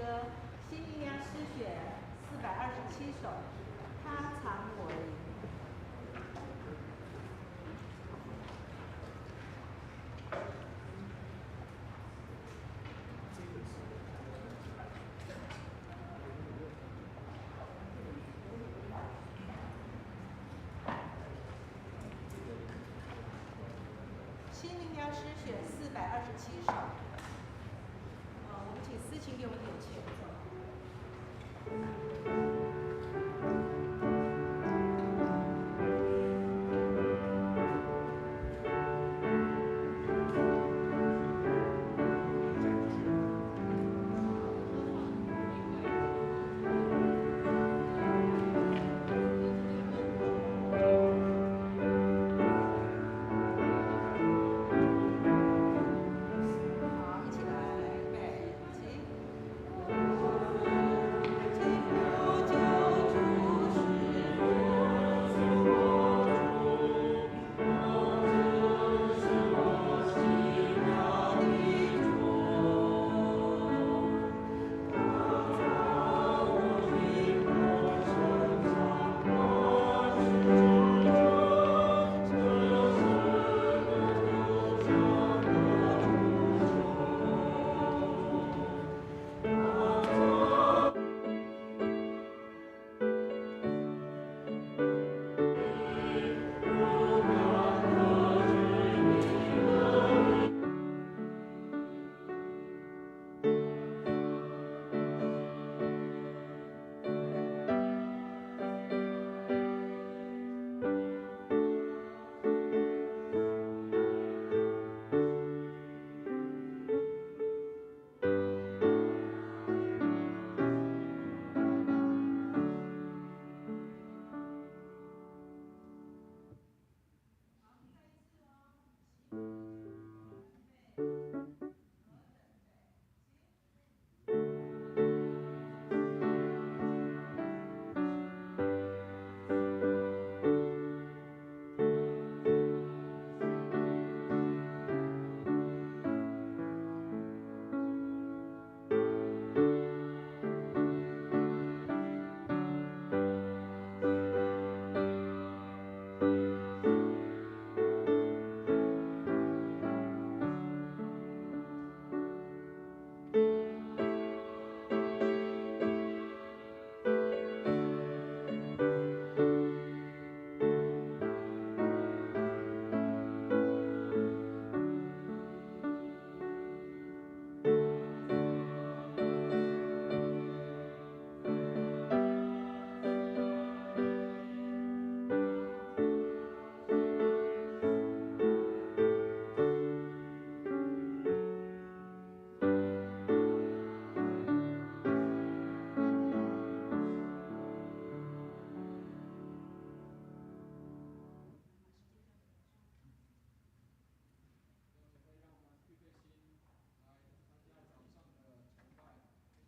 歌《新力量诗选》427首，他藏我灵。新力量诗选427首。我们请思琴给我们点前奏。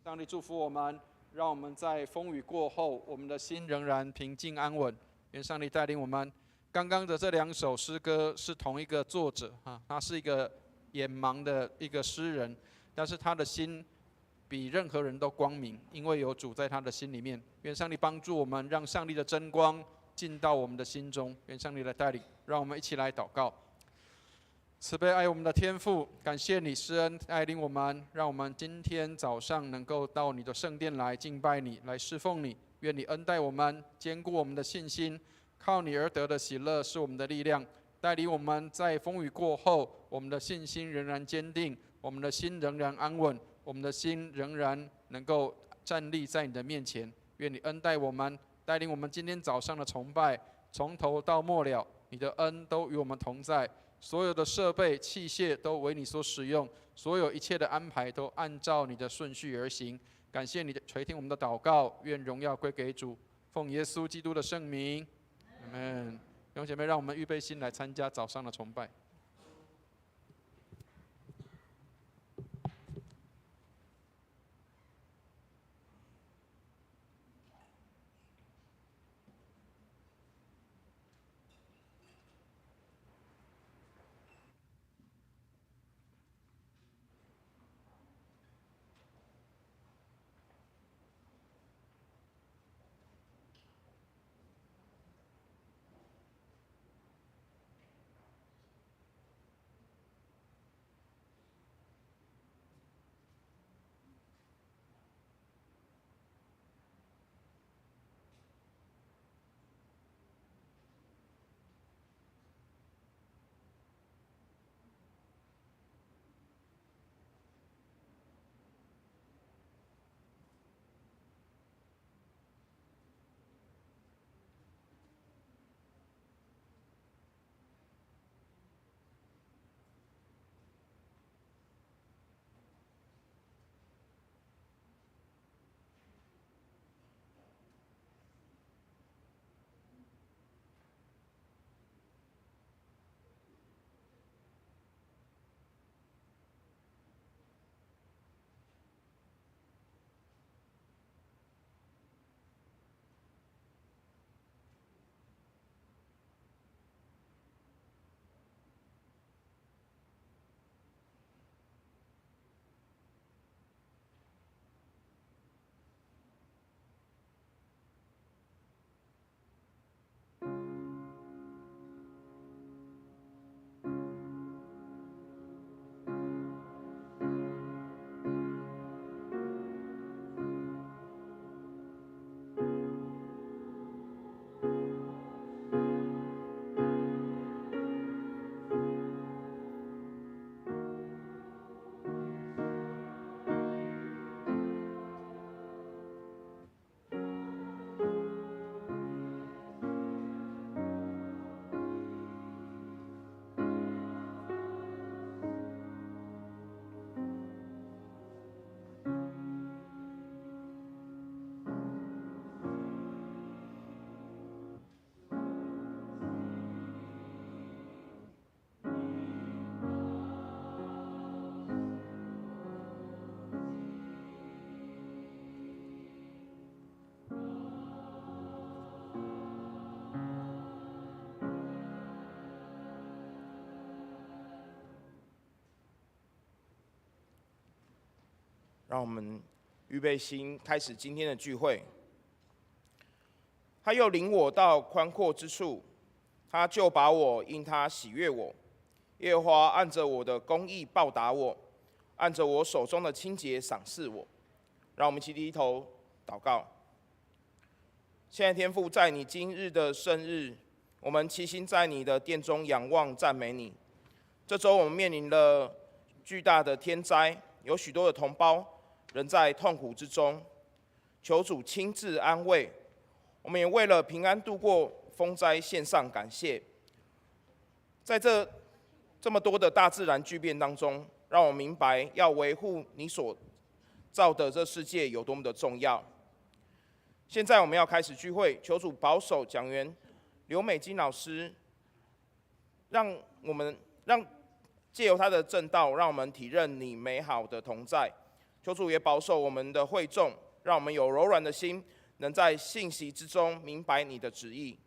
上帝祝福我们，让我们在风雨过后，我们的心仍然平静安稳。愿上帝带领我们。刚刚的这两首诗歌是同一个作者他是一个眼盲的一个诗人，但是他的心比任何人都光明，因为有主在他的心里面。愿上帝帮助我们，让上帝的真光进到我们的心中。愿上帝来带领，让我们一起来祷告。慈悲爱我们的天父，感谢你施恩带领我们，让我们今天早上能够到你的圣殿来敬拜你，来侍奉你。愿你恩待我们，坚固我们的信心，靠你而得的喜乐是我们的力量，带领我们在风雨过后，我们的信心仍然坚定，我们的心仍然安稳，我们的心仍然能够站立在你的面前。愿你恩待我们，带领我们今天早上的崇拜，从头到末了，你的恩都与我们同在。所有的设备器械都为你所使用，所有一切的安排都按照你的顺序而行。感谢你的垂听我们的祷告，愿荣耀归给主，奉耶稣基督的圣名，阿们。弟兄姐妹，让我们预备心来参加早上的崇拜。让我们预备心，开始今天的聚会。他又领我到宽阔之处，他就把我因他喜悦我。耶和华按着我的公义报答我，按着我手中的清洁赏赐我。让我们一起低头祷告。现在天父，在你今日的圣日，我们齐心在你的殿中仰望赞美你。这周我们面临了巨大的天灾，有许多的同胞仍在痛苦之中，求主亲自安慰。我们也为了平安度过风灾献上感谢。在这么多的大自然巨变当中，让我明白要维护你所造的这世界有多么的重要。现在我们要开始聚会，求主保守讲员刘美金老师，让借由他的正道，让我们体认你美好的同在。求主也保守我们的会众，让我们有柔软的心，能在信息之中明白你的旨意。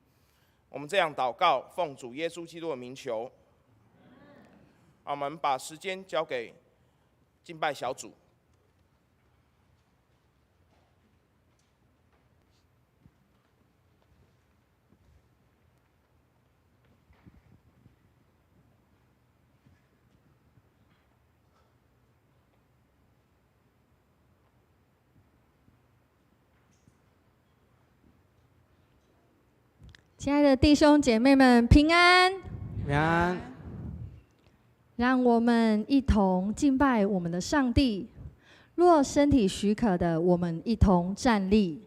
我们这样祷告，奉主耶稣基督的名求。我们把时间交给敬拜小组。亲爱的弟兄姐妹们，平安！平安！让我们一同敬拜我们的上帝。若身体许可的，我们一同站立。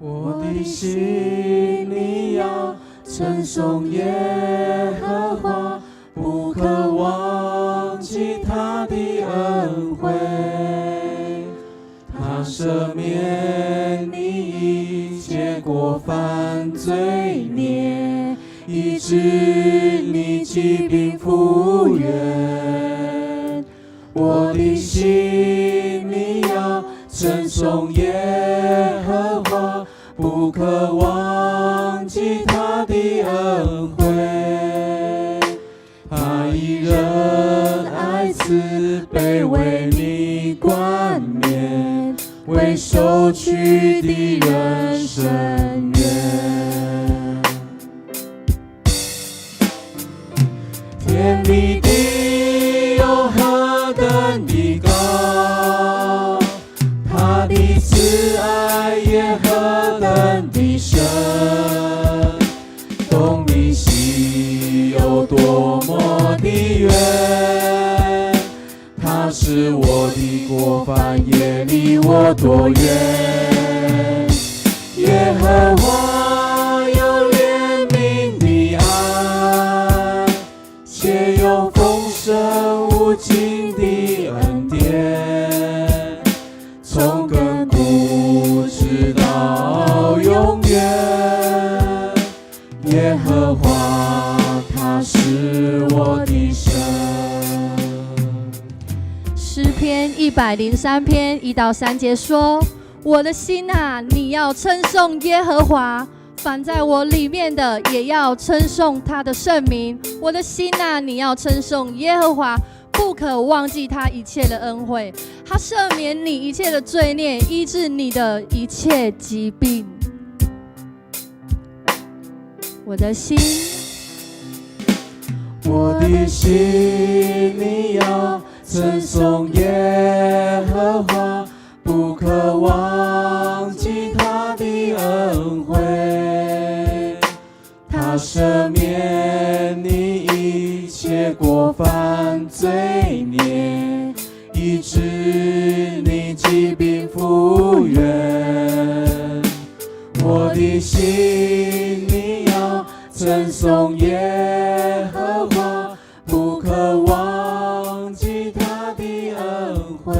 我的心里要称颂耶和华，不可忘记他的恩惠。他赦免你一切过犯罪孽，医治你疾病复原。我的心里要称颂耶和华，不可忘记他的恩惠。他以仁爱慈悲为你冠冕，为受屈的人伸冤。天比地又何等的高，他的慈爱也何等的深，东离西有多么的远，他使我的过犯也离我多远。耶和华有怜悯的爱，且有丰盛无尽的恩典，从亘古直到永远。耶和华他是我的神。诗篇103篇1到3节说：我的心啊，你要称颂耶和华，凡在我里面的也要称颂他的圣名。我的心啊，你要称颂耶和华，不可忘记他一切的恩惠。他赦免你一切的罪孽，医治你的一切疾病。我的心，我的心里要称颂耶和华，不可忘记他的恩惠。他赦免你一切过犯罪孽，医治你疾病复原。我的心里要称颂耶和华，不可忘记他的恩惠。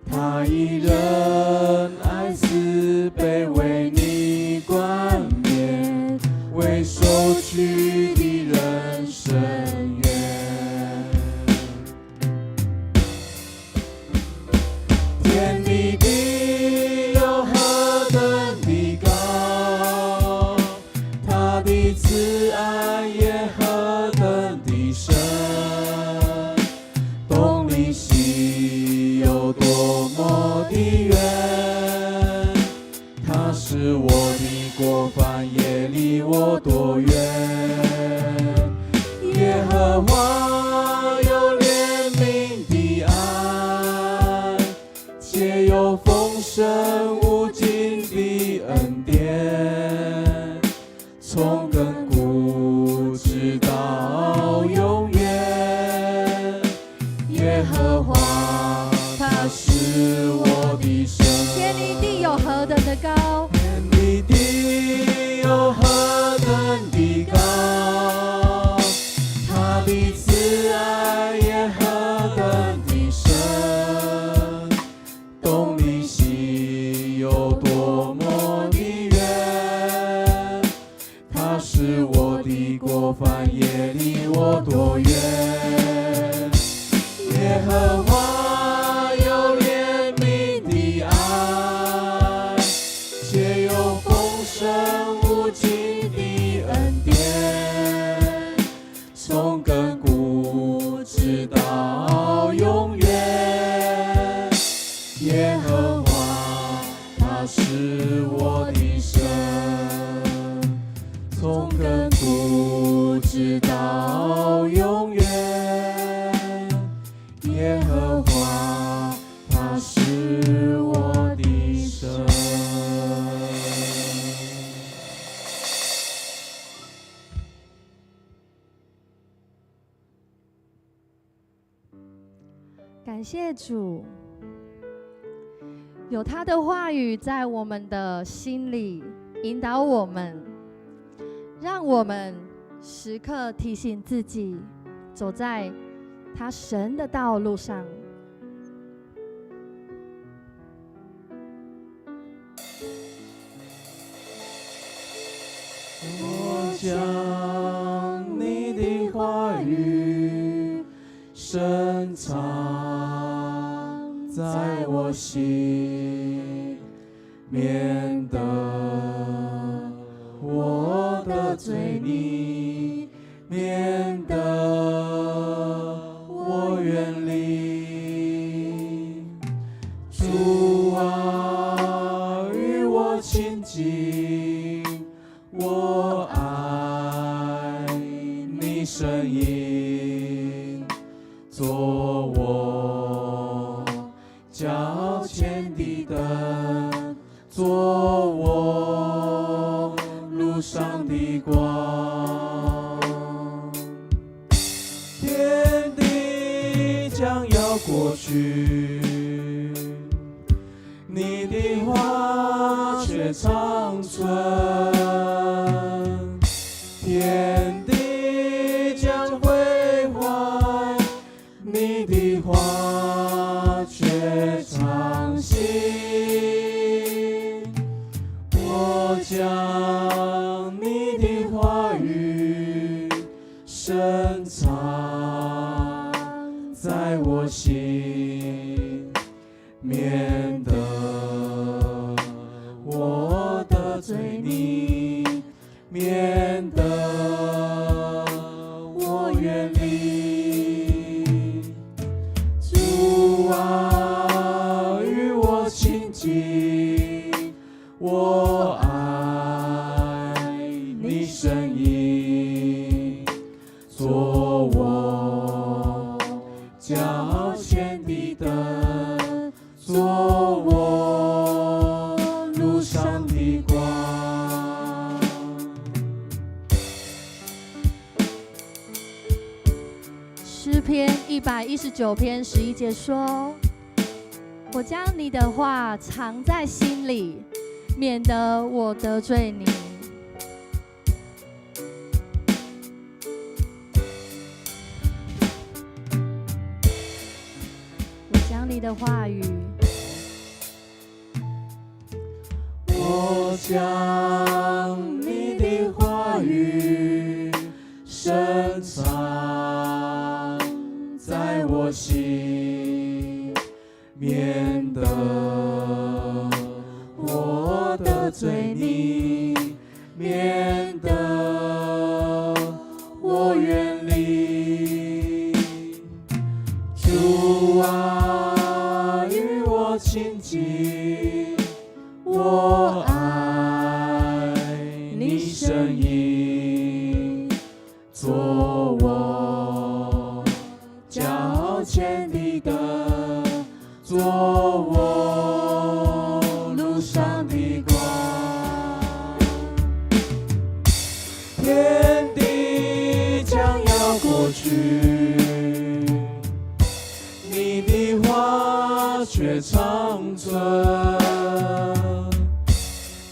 他以与的人深渊。天比地又何等的高，他的慈爱也何等的深，东离西有多么的远，他是我的过犯也离我多远。耶和华有怜悯的爱，且有丰盛无尽的恩典，从亘古直到永远。耶和华他是我的神。天离地有何等的高，天离地有何等的高，他的慈爱也何等的深，东离西有多么的远，他是我的过犯也离我多远。耶和华有怜悯的爱，且有丰盛无尽的恩典，从亘古直到永远。耶和华他是我的神，从亘古直到永远。耶和华他是我的神。感谢主，有他的话语在我们的心里引导我们，让我们时刻提醒自己，走在他神的道路上。我将你的话语深藏在我心，免得我得罪你，免得我远离。主啊，与我亲近，我爱你声音，做我脚前的灯，做我路上的光。天地将要过去，你的话却长存。天地将毁坏，你的话却长新。我将你的话语深藏在我心，免得我得罪你，免得我远离。主啊，与我亲近，我爱你声音，做我脚前的灯，做我路上的光。诗篇119篇11节说：我将你的话藏在心里，免得我得罪你。我将你的话语，我将你的话语深藏在我心，免得我得罪你，免得我远离。主啊，与我亲近，我爱你声音，做我脚前的灯，做我路上的光。天地将要过去，你的话却长存。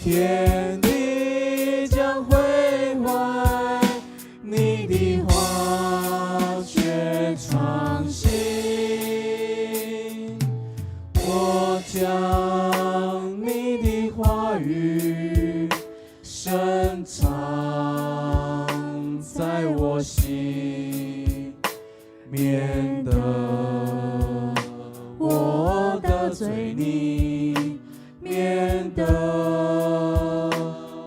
天地将毁坏，你的话却长新。我将你的话语深藏在我心，免得我得罪你，免得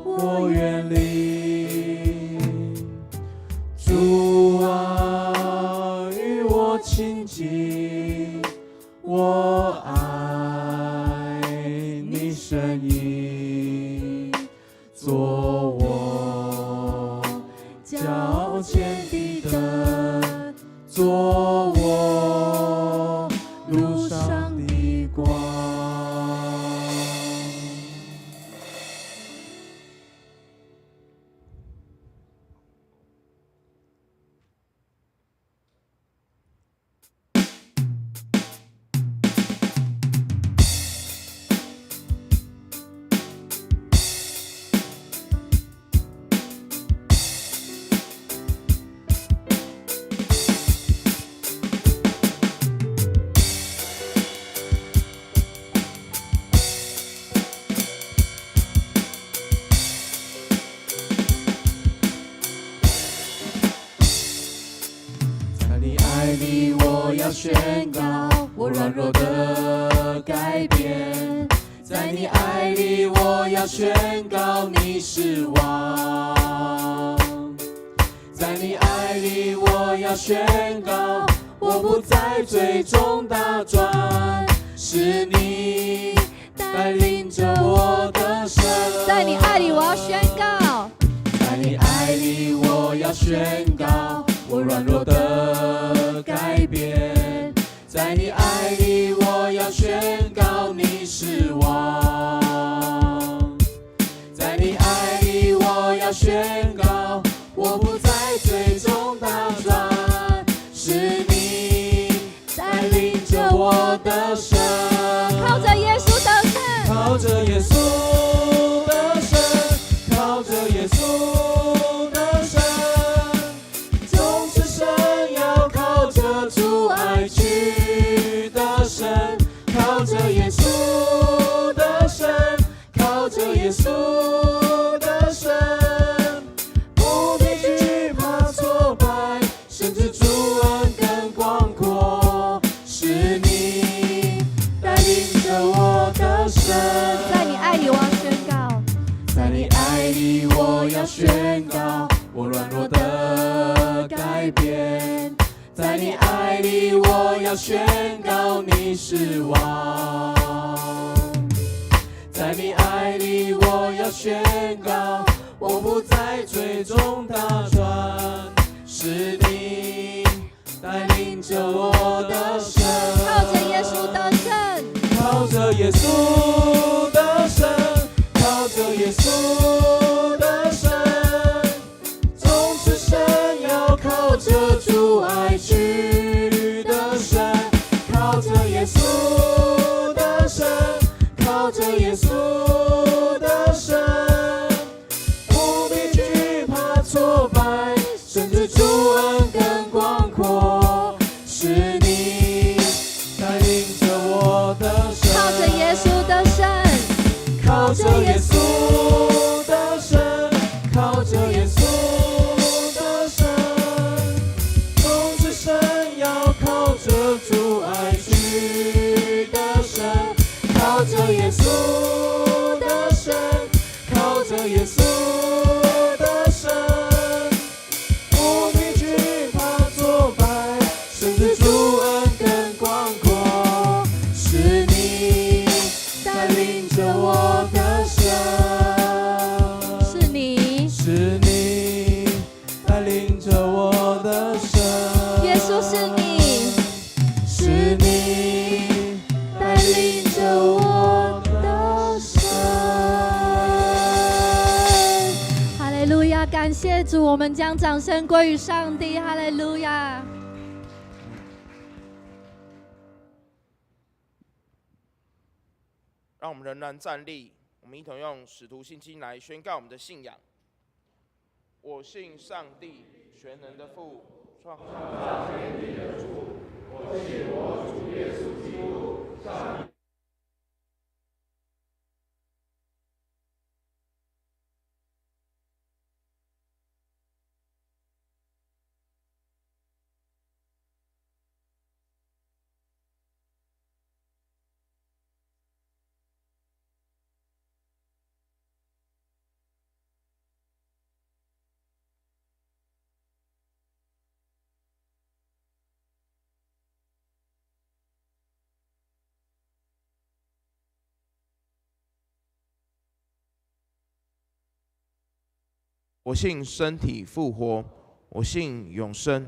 我远离。主啊，与我亲近，我爱你声音，做我脚前的灯，做我路上的光。宣告我软弱的改变，在你爱里我要宣告你是王，在你爱里我要宣告我不再最终打转，是你带领着我的生。在你爱里我要宣告，在你爱里我要宣告我软弱的改变，在你爱里我要宣告你是王，在你爱里我要宣告我不再最终打转，是你带领着我的生。靠着耶稣得胜，靠着耶稣的胜，靠着耶稣的胜，总是神要靠着主爱去的胜，靠着耶稣的胜，靠着耶稣的胜，不必惧怕挫败，甚至主恩更广阔，是你带领着我的生。在你爱里我要宣告，在你爱里我要宣告我软弱的改变，在你爱里我要宣告你是王，在你爱里我要宣告我不再最终打转，是你带领着我的生。靠着耶稣得胜，靠着耶稣的胜，靠着耶稣的胜，总是神要靠着主爱去的胜，靠着耶稣的胜，靠着耶稣的胜，不必惧怕挫败，甚至主恩更广阔，是你带领着我的生。靠着耶稣的胜，靠着耶稣的胜，靠着耶稣的胜，我们将掌声归于上帝，哈利路亚。让我们仍然站立，我们一同用使徒信经来宣告我们的信仰。我信上帝，全能的父，创造天地的主。我信我主耶稣基督，上帝。我信身体复活，我信永生，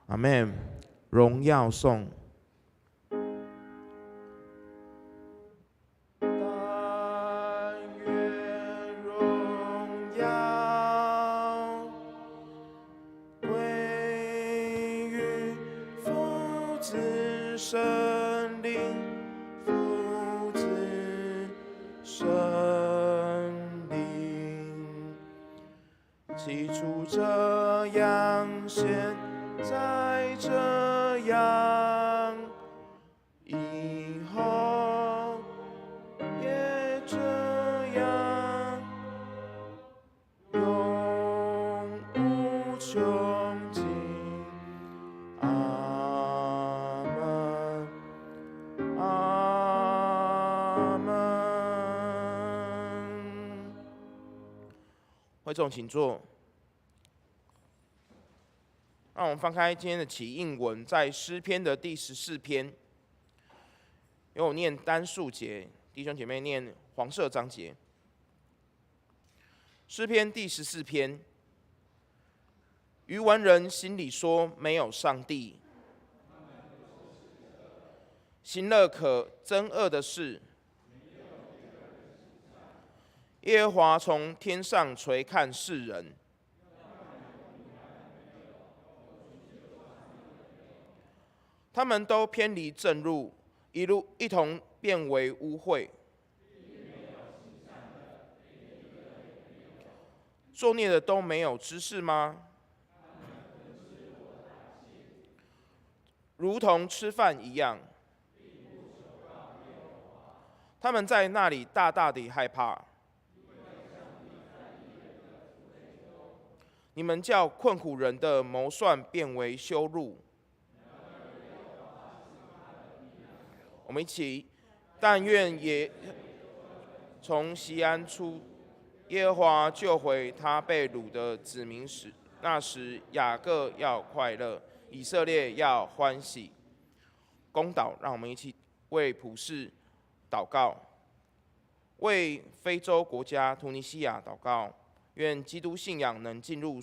阿们。荣耀颂。但愿荣耀归于父子圣灵，父子圣灵。起初这样，现在这样，以后也这样，永无穷尽。阿们，阿们。会众请坐。让我们翻开今天的起应文，在诗篇的第14篇，由我念单数节，弟兄姐妹念黄色章节。诗篇第14篇，愚顽人心里说没有上帝，行了可憎恶的事。耶和华从天上垂看世人，他们都偏离正路，一同变为污秽。作孽的都没有知识吗？如同吃饭一样，他们在那里大大地害怕。你们叫困苦人的谋算变为羞辱。我们一起，但愿也从锡安出，耶和华救回他被掳的子民时，那时雅各要快乐，以色列要欢喜。公祷，让我们一起为普世祷告，为非洲国家突尼西亚祷告。愿基督信仰能进入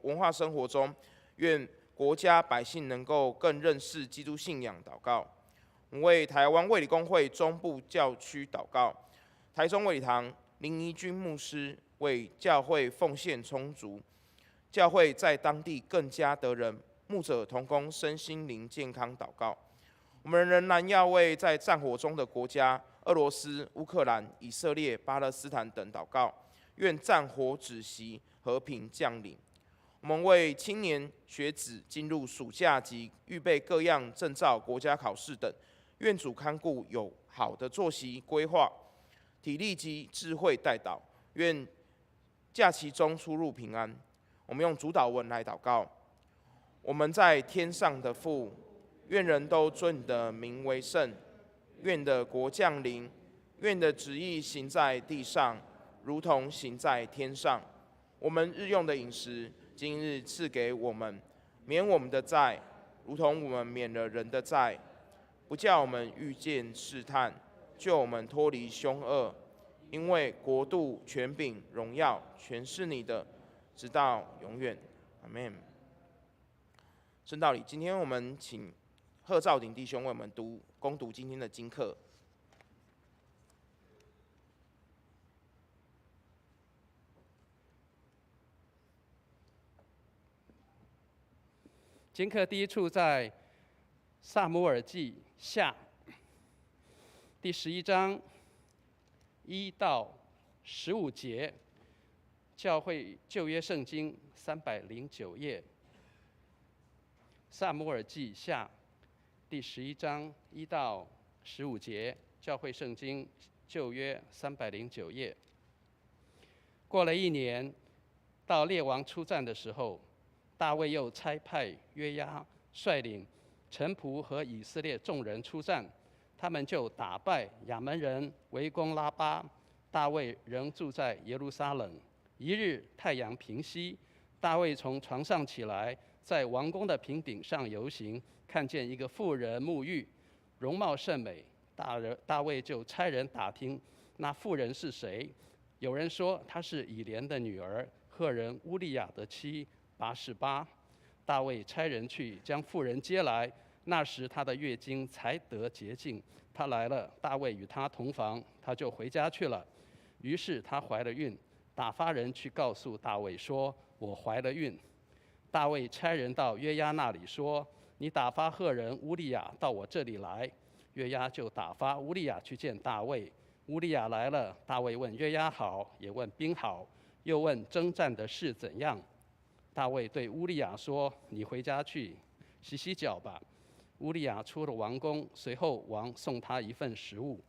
文化生活中，愿国家百姓能够更认识基督信仰祷告。我们为台湾卫理公会中部教区祷告，台中卫理堂林怡君牧师为教会奉献充足，教会在当地更加得人，牧者同工身心灵健康祷告。我们仍然要为在战火中的国家俄罗斯、乌克兰、以色列、巴勒斯坦等祷告，愿战火止息，和平降临。我们为青年学子进入暑假及预备各样证照、国家考试等，愿主看顾有好的作息规划、体力及智慧带导，愿假期中出入平安。我们用主祷文来祷告：我们在天上的父，愿人都尊你的名为圣，愿你的国降临，愿你的旨意行在地上，如同行在天上。我们日用的饮食，今日赐给我们，免我们的债，如同我们免了人的债。不叫我们遇见试探，救我们脱离凶恶。因为国度、权柄、荣耀，全是你的，直到永远。阿们。圣道理，今天我们请贺兆鼎弟兄为我们攻读今天的经课。经课第一处在撒母耳记下第11章1到15节，教会旧约圣经309页。撒母耳记下第11章1到15节，教会圣经旧约309页。过了1年，到列王出战的时候，大卫又差派约押率领臣仆和以色列众人出战，他们就打败亚扪人，围攻拉巴。大卫仍住在耶路撒冷。一日太阳平西，大卫从床上起来，在王宫的平顶上游行，看见一个妇人沐浴，容貌甚美。大卫就差人打听那妇人是谁。有人说她是以莲的女儿，赫人乌利亚的妻拔示巴。大卫差人去将妇人接来，那时她的月经才得洁净。她来了，大卫与她同房，她就回家去了。于是她怀了孕，打发人去告诉大卫说：“我怀了孕。”大卫差人到约押那里说：“你打发赫人乌利亚到我这里来。”约押就打发乌利亚去见大卫。乌利亚来了，大卫问约押好，也问兵好，又问征战的事怎样。大卫对乌利亚说：“你回家去洗洗脚吧。”乌利亚出了王宫，随后王送他一份食物。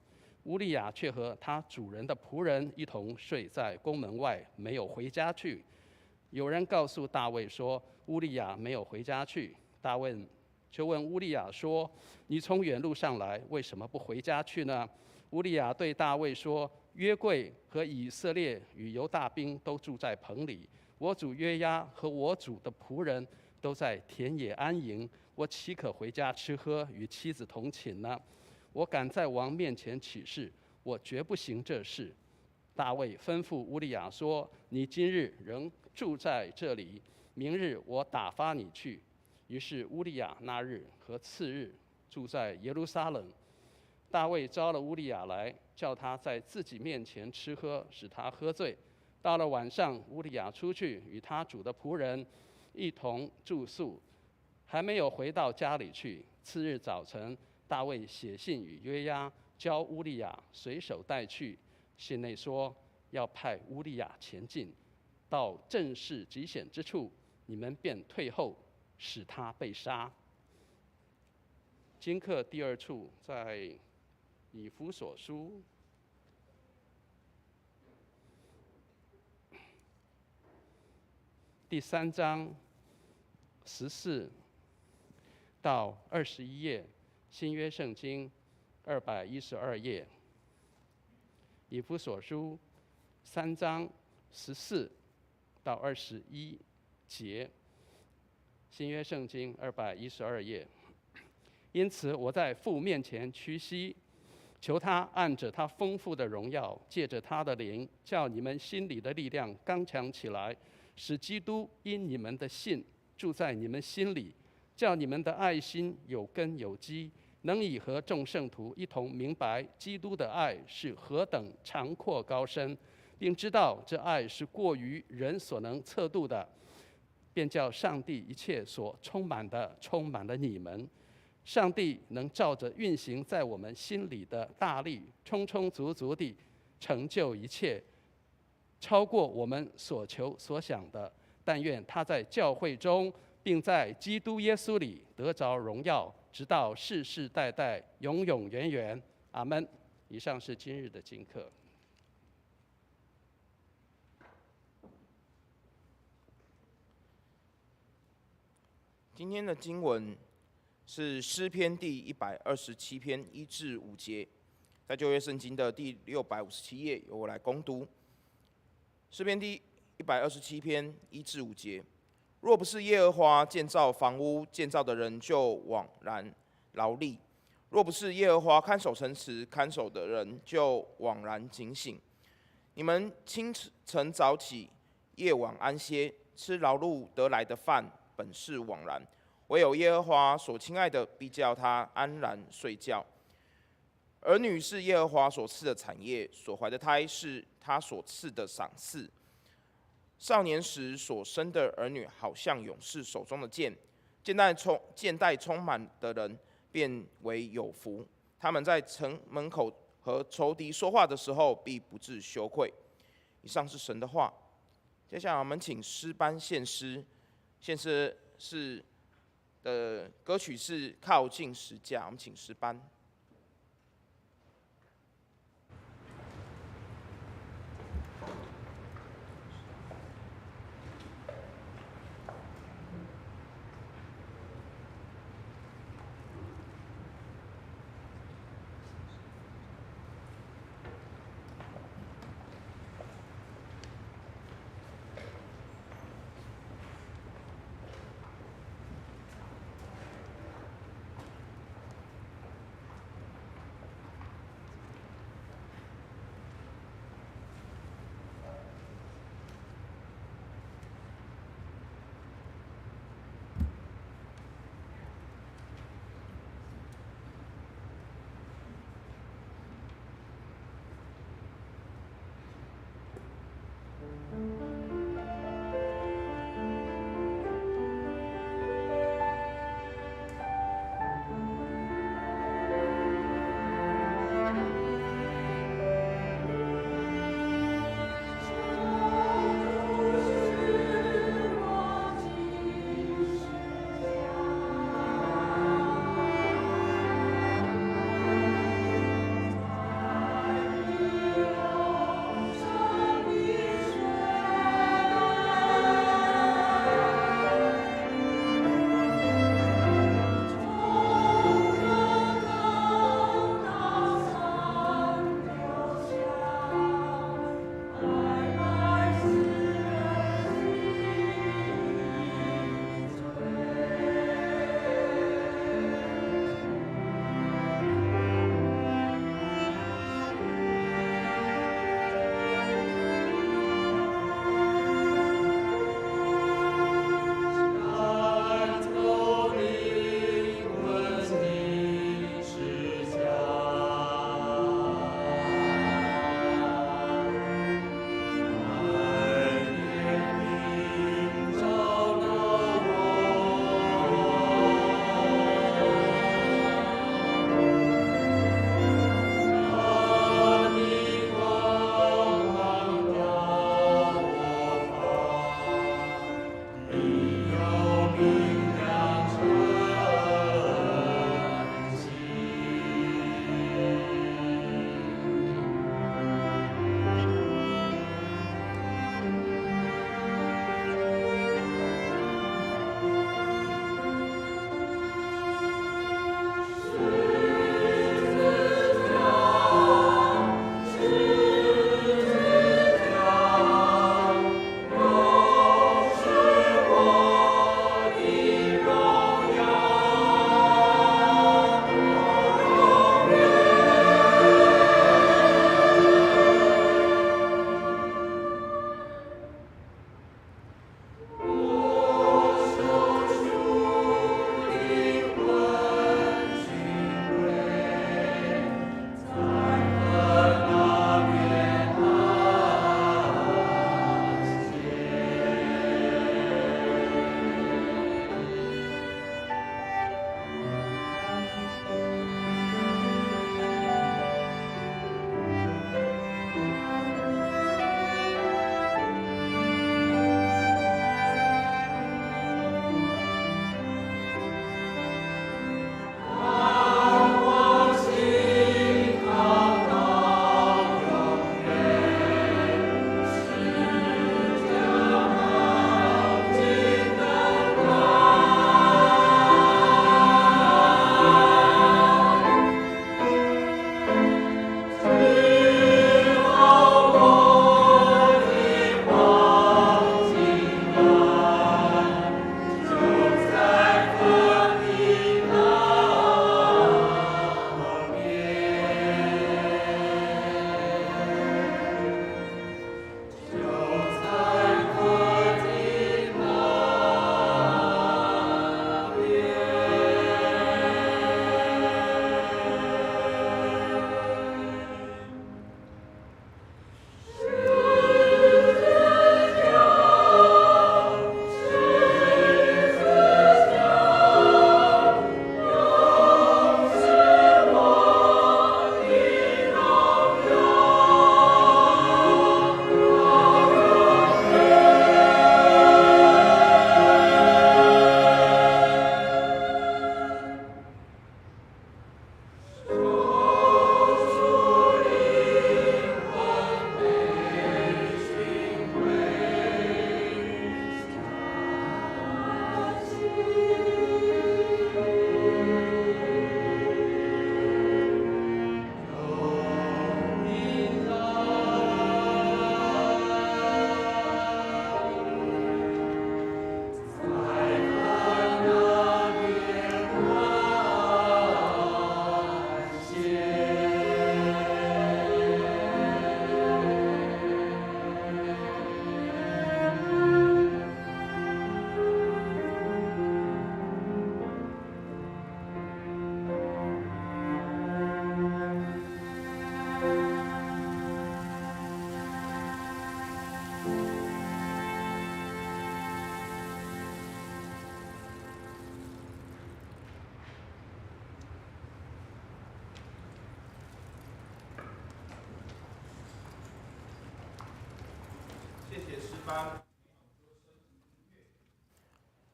乌利亚却和他主人的仆人一同睡在宫门外，没有回家去。有人告诉大卫说，乌利亚没有回家去。大卫就问乌利亚说：“你从远路上来，为什么不回家去呢？”乌利亚对大卫说：“约柜和以色列与犹大兵都住在棚里，我主约押和我主的仆人都在田野安营，我岂可回家吃喝，与妻子同寝呢？我敢在王面前起誓，我绝不行这事。”大卫吩咐乌利亚说：“你今日仍住在这里，明日我打发你去。”于是乌利亚那日和次日住在耶路撒冷。大卫招了乌利亚来，叫他在自己面前吃喝，使他喝醉。到了晚上，乌利亚出去与他主的仆人一同住宿，还没有回到家里去。次日早晨，大卫写信与约押，交乌利亚随手带去。信内说，要派乌利亚前进，到正是极险之处，你们便退后，使他被杀。经课第二处在以弗所书第3章14到21页，新约圣经212页。以弗所书3章14到21节，新约圣经212页。因此，我在父面前屈膝，求他按着他丰富的荣耀，借着他的灵，叫你们心里的力量刚强起来，使基督因你们的信住在你们心里，叫你们的爱心有根有基，能以和众圣徒一同明白基督的爱是何等长阔高深，并知道这爱是过于人所能测度的，便叫上帝一切所充满的充满了你们。上帝能照着运行在我们心里的大力，充充足足地成就一切，超过我们所求所想的。但愿他在教会中，并在基督耶稣里得着荣耀，直到世世代代，永永远远。阿们。以上是今日的经课。今天的经文是诗篇第127篇1至5节，在旧约圣经的第657页，由我来攻读。诗篇第127篇1至5节：若不是耶和华建造房屋，建造的人就枉然劳力；若不是耶和华看守城池，看守的人就枉然警醒。你们清晨早起，夜晚安歇，吃劳碌得来的饭，本是枉然。唯有耶和华所亲爱的，必叫他安然睡觉。儿女是耶和华所赐的产业，所怀的胎是他所赐的赏赐。少年时所生的儿女，好像勇士手中的剑，见待充满的人，便为有福。他们在城门口和仇敌说话的时候，必不致羞愧。以上是神的话。接下来我们请诗班献诗，献诗的歌曲是靠近十架，我们请诗班。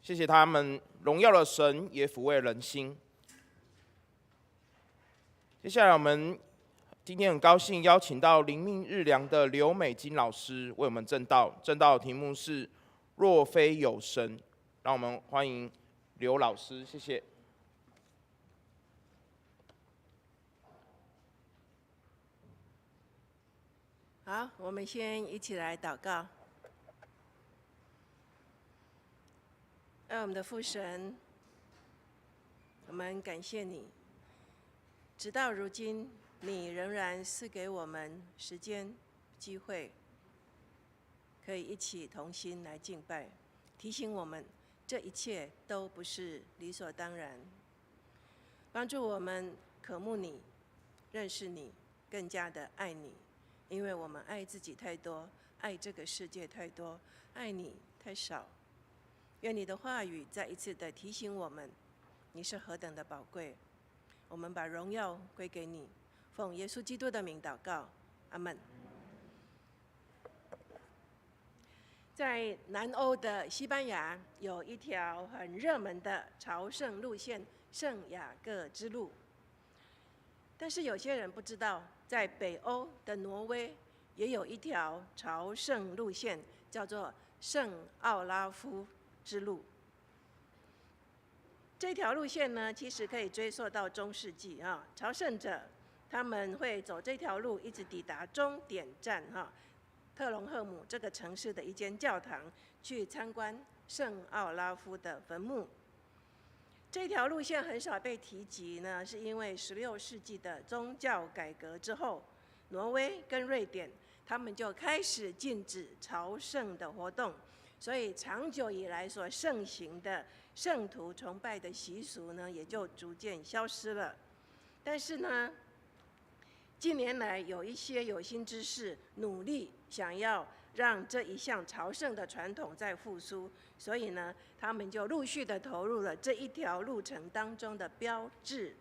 谢谢他们荣耀了神，也抚慰人心。接下来我们今天很高兴邀请到灵命日良的刘美金老师为我们证道，证道的题目是若非有神。让我们欢迎刘老师，谢谢。好，我们先一起来祷告。爱我们的父神，我们感谢你，直到如今，你仍然赐给我们时间、机会，可以一起同心来敬拜，提醒我们这一切都不是理所当然，帮助我们渴慕你、认识你，更加的爱你，因为我们爱自己太多，爱这个世界太多，爱你太少。愿你的话语再一次的提醒我们，你是何等的宝贵。我们把荣耀归给你，奉耶稣基督的名祷告，阿们。在南欧的西班牙有一条很热门的朝圣路线——圣雅各之路。但是有些人不知道，在北欧的挪威也有一条朝圣路线，叫做圣奥拉夫之路。这条路线呢，其实可以追溯到中世纪啊，朝圣者他们会走这条路，一直抵达终点站特隆赫姆这个城市的一间教堂，去参观圣奥拉夫的坟墓。这条路线很少被提及呢，是因为16世纪的宗教改革之后，挪威跟瑞典他们就开始禁止朝圣的活动，所以长久以来所盛行的圣徒崇拜的习俗呢，也就逐渐消失了。但是呢，近年来有一些有心之士努力想要让这一项朝圣的传统再复苏，所以呢，他们就陆续的投入了这一条路程当中的标志，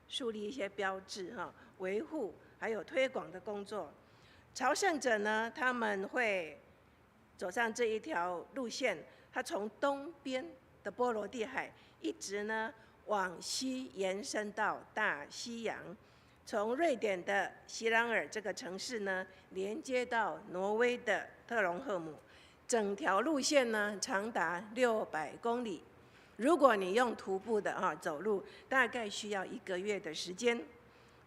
树立一些标志维护还有推广的工作。朝圣者呢，他们会走上这一条路线，它从东边的波罗的海一直呢往西延伸到大西洋。从瑞典的席兰尔这个城市呢，连接到挪威的特隆赫姆，整条路线呢长达600公里。如果你用徒步的走路，大概需要1个月的时间。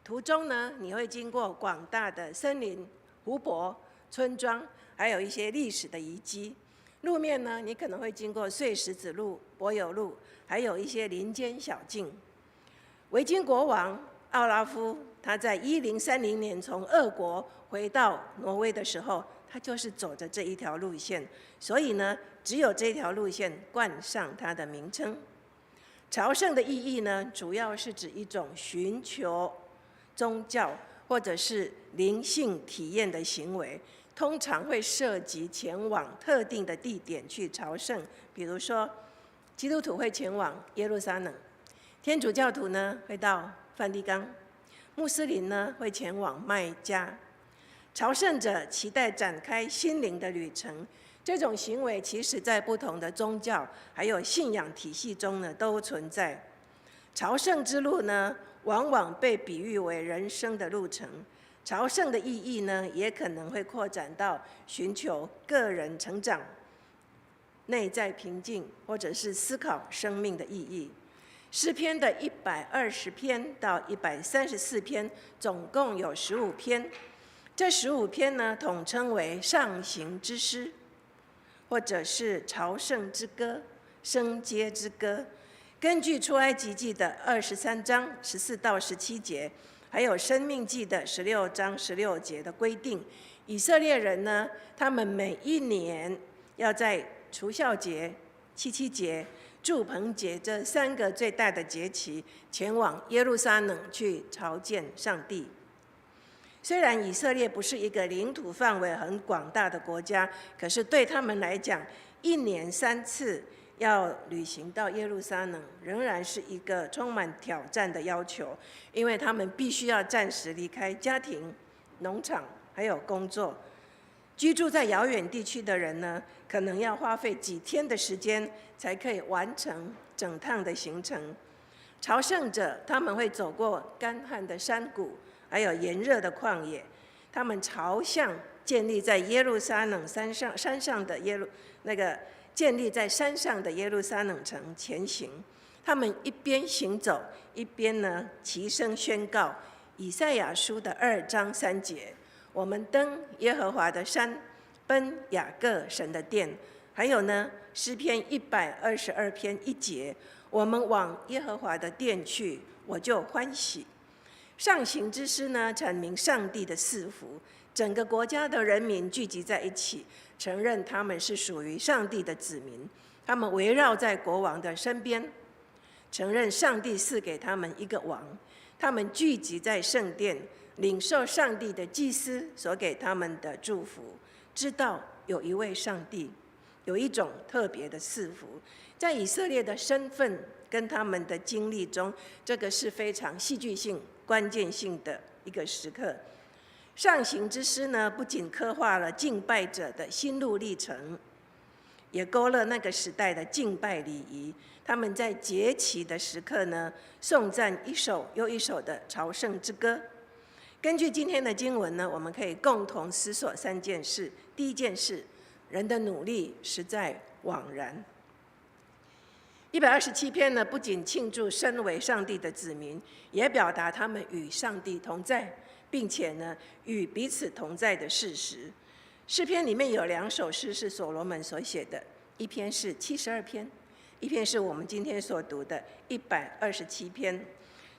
途中呢，你会经过广大的森林、湖泊、村庄，还有一些历史的遗迹。路面呢，你可能会经过碎石子路、柏油路，还有一些林间小径。维京国王奥拉夫，他在1030年从俄国回到挪威的时候，他就是走着这一条路线，所以呢，只有这条路线冠上他的名称。朝圣的意义呢，主要是指一种寻求宗教或者是灵性体验的行为，通常会涉及前往特定的地点去朝圣，比如说，基督徒会前往耶路撒冷，天主教徒呢会到梵蒂冈，穆斯林呢会前往麦加。朝圣者期待展开心灵的旅程，这种行为其实在不同的宗教还有信仰体系中呢都存在。朝圣之路呢，往往被比喻为人生的路程。朝圣的意义呢，也可能会扩展到寻求个人成长、内在平静，或者是思考生命的意义。诗篇的120篇到134篇，总共有15篇。这15篇呢，统称为上行之诗，或者是朝圣之歌、升阶之歌。根据出埃及记的23章14到17节，还有申命记的16章16节的规定，以色列人呢，他们每一年要在除酵节、七七节、住棚节这3个最大的节期，前往耶路撒冷去朝见上帝。虽然以色列不是一个领土范围很广大的国家，可是对他们来讲，1年3次要旅行到耶路撒冷，仍然是一个充满挑战的要求，因为他们必须要暂时离开家庭、农场还有工作，居住在遥远地区的人呢，可能要花费几天的时间才可以完成整趟的行程。朝圣者他们会走过干旱的山谷，还有炎热的旷野，他们朝向建立在耶路撒冷山上的建立在山上的耶路撒冷城前行。他们一边行走，一边呢齐声宣告以赛亚书的2章3节：我们登耶和华的山，奔雅各神的殿。还有呢诗篇122篇1节：我们往耶和华的殿去，我就欢喜。上行之诗呢，阐明上帝的赐福，整个国家的人民聚集在一起，承认他们是属于上帝的子民。他们围绕在国王的身边，承认上帝赐给他们一个王。他们聚集在圣殿，领受上帝的祭司所给他们的祝福，知道有一位上帝，有一种特别的赐福。在以色列的身份跟他们的经历中，这个是非常戏剧性、关键性的一个时刻。上行之诗呢，不仅刻画了敬拜者的心路历程，也勾勒那个时代的敬拜礼仪。他们在节期的时刻呢，颂赞一首又一首的朝圣之歌。根据今天的经文呢，我们可以共同思索3件事。第一件事，人的努力实在枉然。127篇呢，不仅庆祝身为上帝的子民，也表达他们与上帝同在，并且呢，与彼此同在的事实。诗篇里面有2首诗是所罗门所写的，一篇是72篇，一篇是我们今天所读的127篇。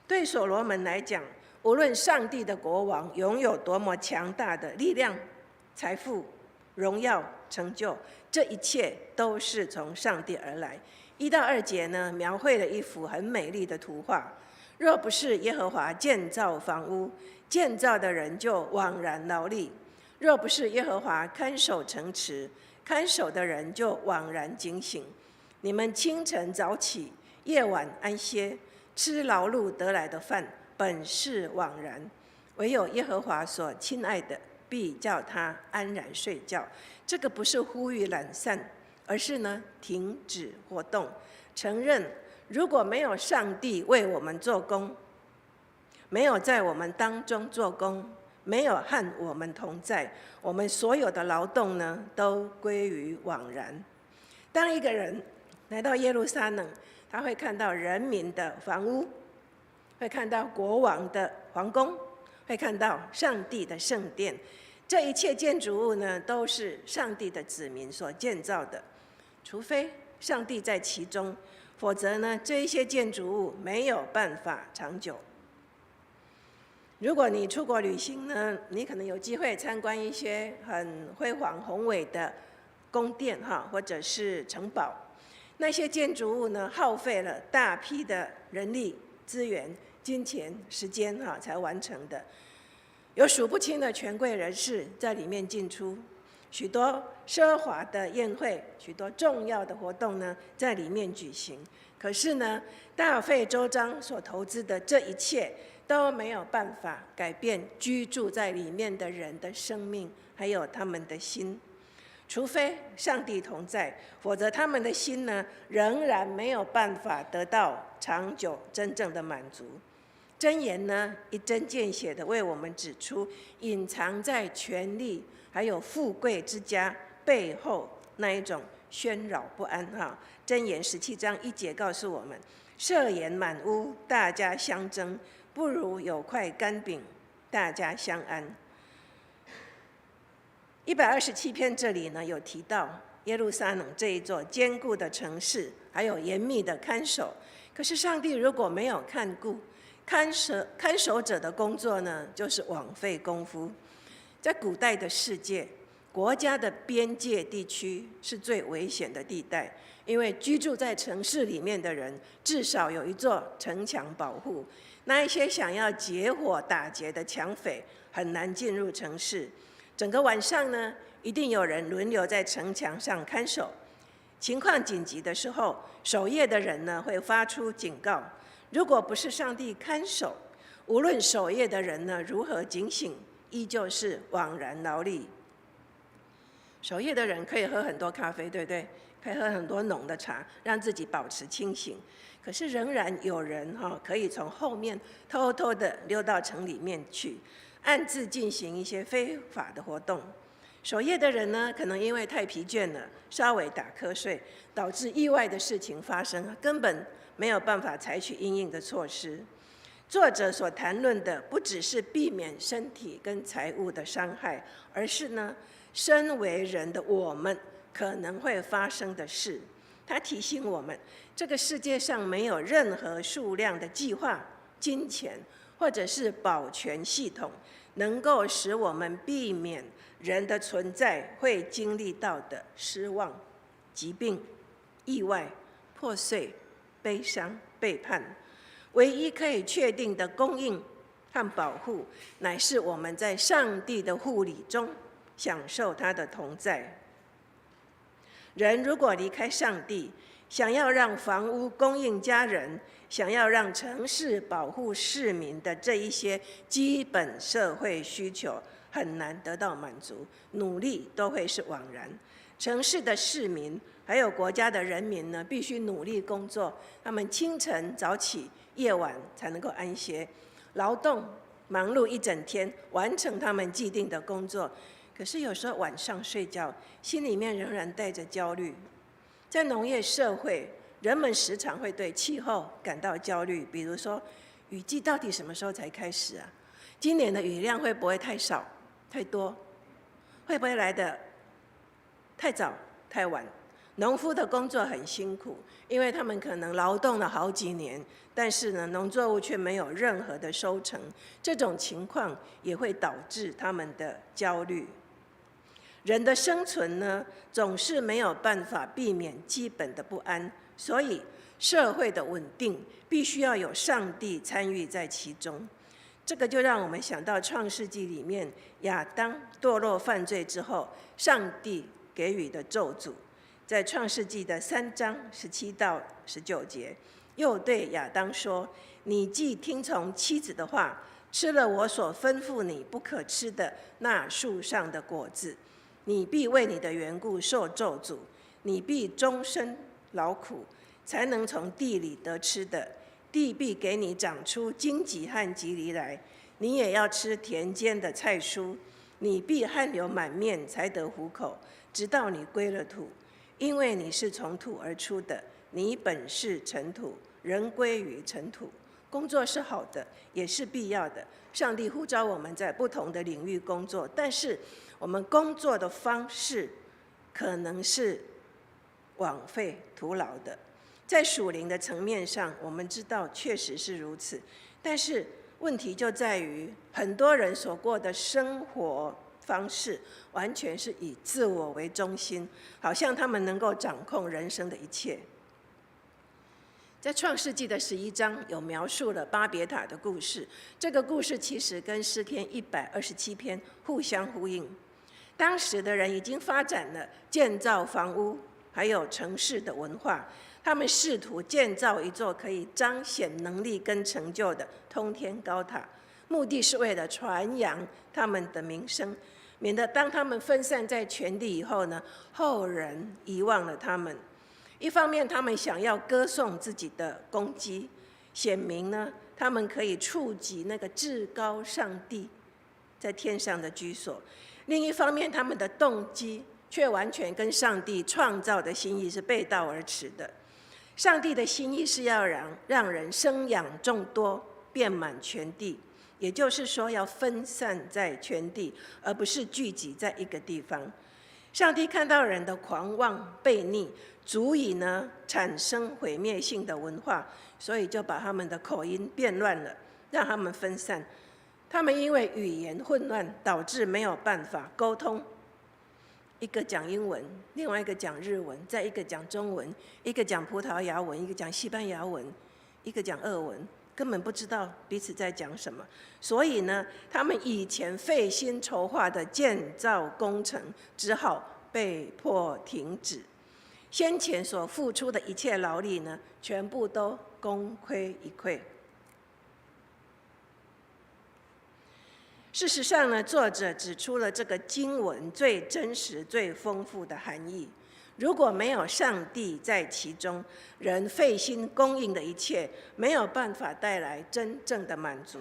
对所罗门来讲，无论上帝的国王拥有多么强大的力量、财富、荣耀、成就，这一切都是从上帝而来。1到2节呢，描绘了一幅很美丽的图画。若不是耶和华建造房屋，建造的人就枉然劳力；若不是耶和华看守城池，看守的人就枉然警醒。你们清晨早起，夜晚安歇，吃劳碌得来的饭，本是枉然；唯有耶和华所亲爱的，必叫他安然睡觉。这个不是呼吁懒散，而是呢停止活动，承认如果没有上帝为我们做工，没有在我们当中做工，没有和我们同在，我们所有的劳动呢都归于枉然。当一个人来到耶路撒冷，他会看到人民的房屋，会看到国王的皇宫，会看到上帝的圣殿。这一切建筑物呢，都是上帝的子民所建造的，除非上帝在其中，否则呢，这一些建筑物没有办法长久。如果你出国旅行呢，你可能有机会参观一些很辉煌宏伟的宫殿或者是城堡。那些建筑物呢，耗费了大批的人力资源、金钱、时间才完成的。有数不清的权贵人士在里面进出，许多奢华的宴会，许多重要的活动呢，在里面举行。可是呢，大费周章所投资的这一切，都没有办法改变居住在里面的人的生命，还有他们的心。除非上帝同在，否则他们的心呢，仍然没有办法得到长久真正的满足。箴言呢，一针见血地为我们指出，隐藏在权力还有富贵之家背后那一种喧扰不安箴言17章1节告诉我们：设筵满屋，大家相争，不如有块干饼，大家相安。127篇这里呢，有提到耶路撒冷这一座坚固的城市，还有严密的看守。可是上帝如果没有看顾，看守者的工作呢，就是枉费功夫。在古代的世界，国家的边界地区是最危险的地带，因为居住在城市里面的人，至少有一座城墙保护。那一些想要结伙打劫的抢匪，很难进入城市。整个晚上呢，一定有人轮流在城墙上看守。情况紧急的时候，守夜的人呢会发出警告。如果不是上帝看守，无论守夜的人呢如何警醒，依旧是枉然劳力。守夜的人可以喝很多咖啡，对不对？可以喝很多浓的茶，让自己保持清醒。可是仍然有人可以从后面偷偷的溜到城里面去，暗自进行一些非法的活动。守夜的人呢，可能因为太疲倦了，稍微打瞌睡，导致意外的事情发生，根本没有办法采取因应的措施。作者所谈论的不只是避免身体跟财物的伤害，而是呢，身为人的我们可能会发生的事。他提醒我们，这个世界上没有任何数量的计划、金钱或者是保全系统，能够使我们避免人的存在会经历到的失望、疾病、意外、破碎、悲伤、背叛。唯一可以确定的供应和保护，乃是我们在上帝的护理中享受他的同在。人如果离开上帝，想要让房屋供应家人，想要让城市保护市民的这一些基本社会需求很难得到满足，努力都会是枉然。城市的市民还有国家的人民呢，必须努力工作，他们清晨早起，夜晚才能够安歇，劳动忙碌一整天，完成他们既定的工作。可是有时候晚上睡觉，心里面仍然带着焦虑。在农业社会，人们时常会对气候感到焦虑，比如说，雨季到底什么时候才开始啊？今年的雨量会不会太少、太多？会不会来得太早、太晚？农夫的工作很辛苦，因为他们可能劳动了好几年，但是呢，农作物却没有任何的收成。这种情况也会导致他们的焦虑。人的生存呢，总是没有办法避免基本的不安，所以社会的稳定必须要有上帝参与在其中。这个就让我们想到创世纪里面亚当堕落犯罪之后，上帝给予的咒诅。在创世纪的3章17到19节，又对亚当说：你既听从妻子的话，吃了我所吩咐你不可吃的那树上的果子，你必为你的缘故受咒诅，你必终身劳苦，才能从地里得吃的。地必给你长出荆棘和棘藜来，你也要吃田间的菜蔬，你必汗流满面才得糊口，直到你归了土。因为你是从土而出的，你本是尘土，人归于尘土。工作是好的，也是必要的。上帝呼召我们在不同的领域工作，但是我们工作的方式可能是枉费徒劳的。在属灵的层面上，我们知道确实是如此，但是问题就在于很多人所过的生活方式完全是以自我为中心，好像他们能够掌控人生的一切。在创世纪的11章有描述了巴别塔的故事，这个故事其实跟诗篇127篇互相呼应。当时的人已经发展了建造房屋还有城市的文化，他们试图建造一座可以彰显能力跟成就的通天高塔，目的是为了传扬他们的名声，免得当他们分散在全地以后呢，后人遗忘了他们。一方面他们想要歌颂自己的功绩，显明呢他们可以触及那个至高上帝在天上的居所；另一方面他们的动机却完全跟上帝创造的心意是背道而驰的。上帝的心意是要让人生养众多，遍满全地，也就是说要分散在全地，而不是聚集在一个地方。上帝看到人的狂妄悖逆，足以呢产生毁灭性的文化，所以就把他们的口音变乱了，让他们分散。他们因为语言混乱，导致没有办法沟通。一个讲英文，另外一个讲日文，再一个讲中文，一个讲葡萄牙文，一个讲西班牙文，一个讲俄文，根本不知道彼此在讲什么。所以呢，他们以前费心筹划的建造工程只好被迫停止，先前所付出的一切劳力呢，全部都功亏一篑。事实上呢，作者指出了这个经文最真实、最丰富的含义。如果没有上帝在其中，人费心供应的一切没有办法带来真正的满足，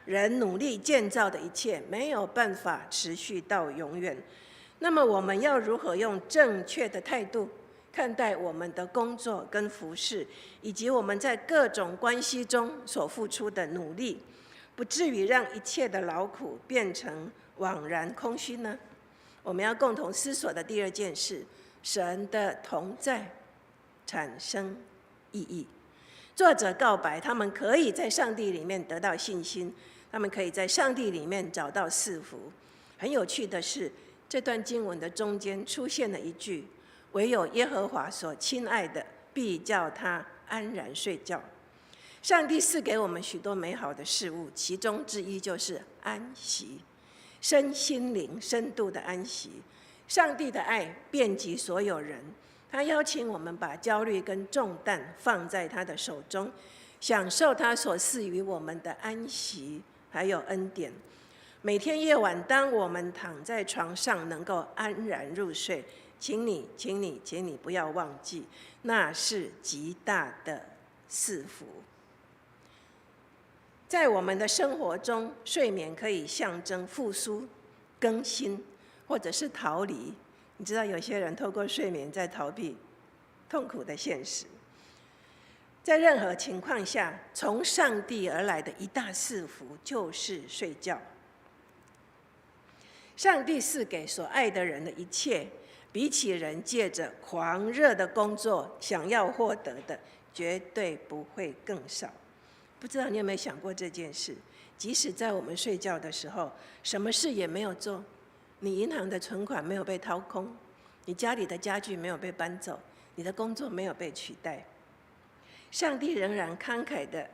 人努力建造的一切没有办法持续到永远。那么我们要如何用正确的态度看待我们的工作跟服事，以及我们在各种关系中所付出的努力，不至于让一切的劳苦变成枉然空虚呢？我们要共同思索的第二件事，神的同在产生意义。作者告白，他们可以在上帝里面得到信心，他们可以在上帝里面找到赐福。很有趣的是，这段经文的中间出现了一句：唯有耶和华所亲爱的，必叫他安然睡觉。上帝赐给我们许多美好的事物，其中之一就是安息，身心灵深度的安息。上帝的爱遍及所有人，他邀请我们把焦虑跟重担放在他的手中，享受他所赐予我们的安息还有恩典。每天夜晚，当我们躺在床上能够安然入睡，请你不要忘记，那是极大的赐福。在我们的生活中，睡眠可以象征复苏、更新，或者是逃离。你知道有些人透过睡眠在逃避痛苦的现实。在任何情况下，从上帝而来的一大赐福就是睡觉。上帝赐给所爱的人的一切，比起人借着狂热的工作想要获得的，绝对不会更少。不知道你有没有想过这件事？即使在我们睡觉的时候，什么事也没有做，你银行的存款没有被掏空，你家里的家具没有被搬走，你的工作没有被取代，上帝仍然慷慨地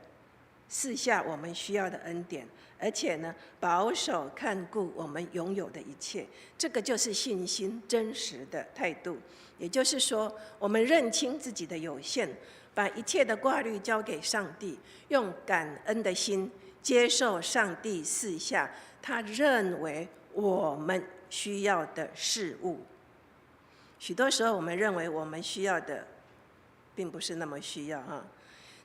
赐下我们需要的恩典，而且呢，保守看顾我们拥有的一切。这个就是信心真实的态度。也就是说，我们认清自己的有限，把一切的挂虑交给上帝，用感恩的心接受上帝赐下他认为我们需要的事物。许多时候我们认为我们需要的并不是那么需要哈。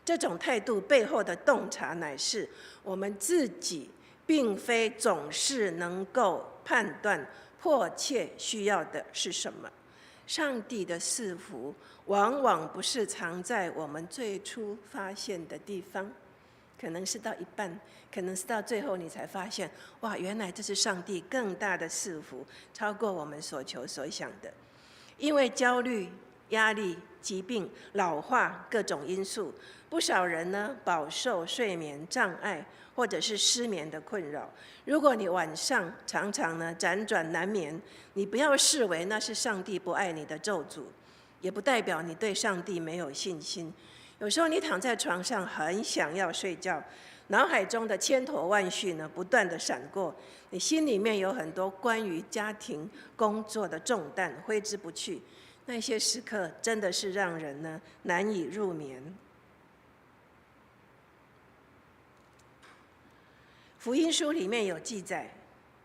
这种态度背后的洞察乃是我们自己并非总是能够判断迫切需要的是什么。上帝的赐福往往不是藏在我们最初发现的地方，可能是到一半，可能是到最后你才发现，哇，原来这是上帝更大的赐福，超过我们所求所想的。因为焦虑、压力、疾病、老化各种因素，不少人呢饱受睡眠障碍或者是失眠的困扰。如果你晚上常常呢辗转难眠，你不要视为那是上帝不爱你的咒诅，也不代表你对上帝没有信心。有时候你躺在床上很想要睡觉，脑海中的千头万绪呢不断的闪过，你心里面有很多关于家庭工作的重担挥之不去，那些时刻真的是让人呢难以入眠。福音书里面有记载，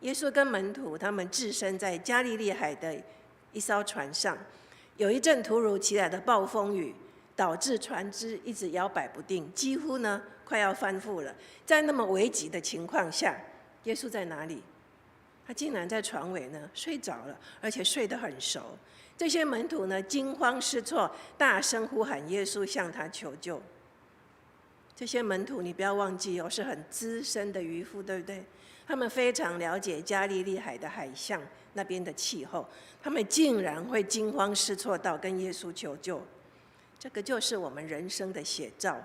耶稣跟门徒他们置身在加利利海的一艘船上，有一阵突如其来的暴风雨，导致船只一直摇摆不定，几乎呢快要翻覆了。在那么危急的情况下，耶稣在哪里？他竟然在船尾呢睡着了，而且睡得很熟。这些门徒呢惊慌失措，大声呼喊耶稣，向他求救。这些门徒你不要忘记哦，是很资深的渔夫，对不对？他们非常了解加利利海的海象那边的气候，他们竟然会惊慌失措到跟耶稣求救。这个就是我们人生的写照。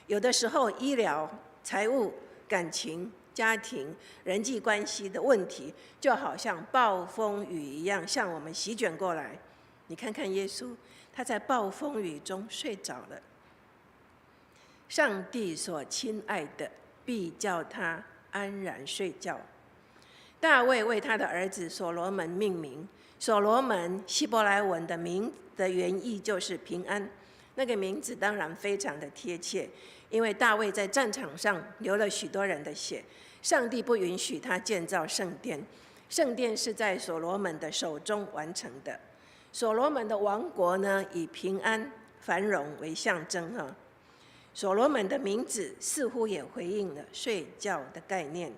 有的时候医疗、财务、感情、家庭、人际关系的问题，就好像暴风雨一样向我们席卷过来。你看看耶稣，他在暴风雨中睡着了。上帝所亲爱的，必叫他安然睡觉。大卫为他的儿子所罗门命名，所罗门希伯来文的名的原意就是平安。那个名字当然非常的贴切，因为大卫在战场上流了许多人的血，上帝不允许他建造圣殿，圣殿是在所罗门的手中完成的。所罗门的王国呢，以平安繁荣为象征哈。所罗门的名字似乎也回应了睡觉的概念。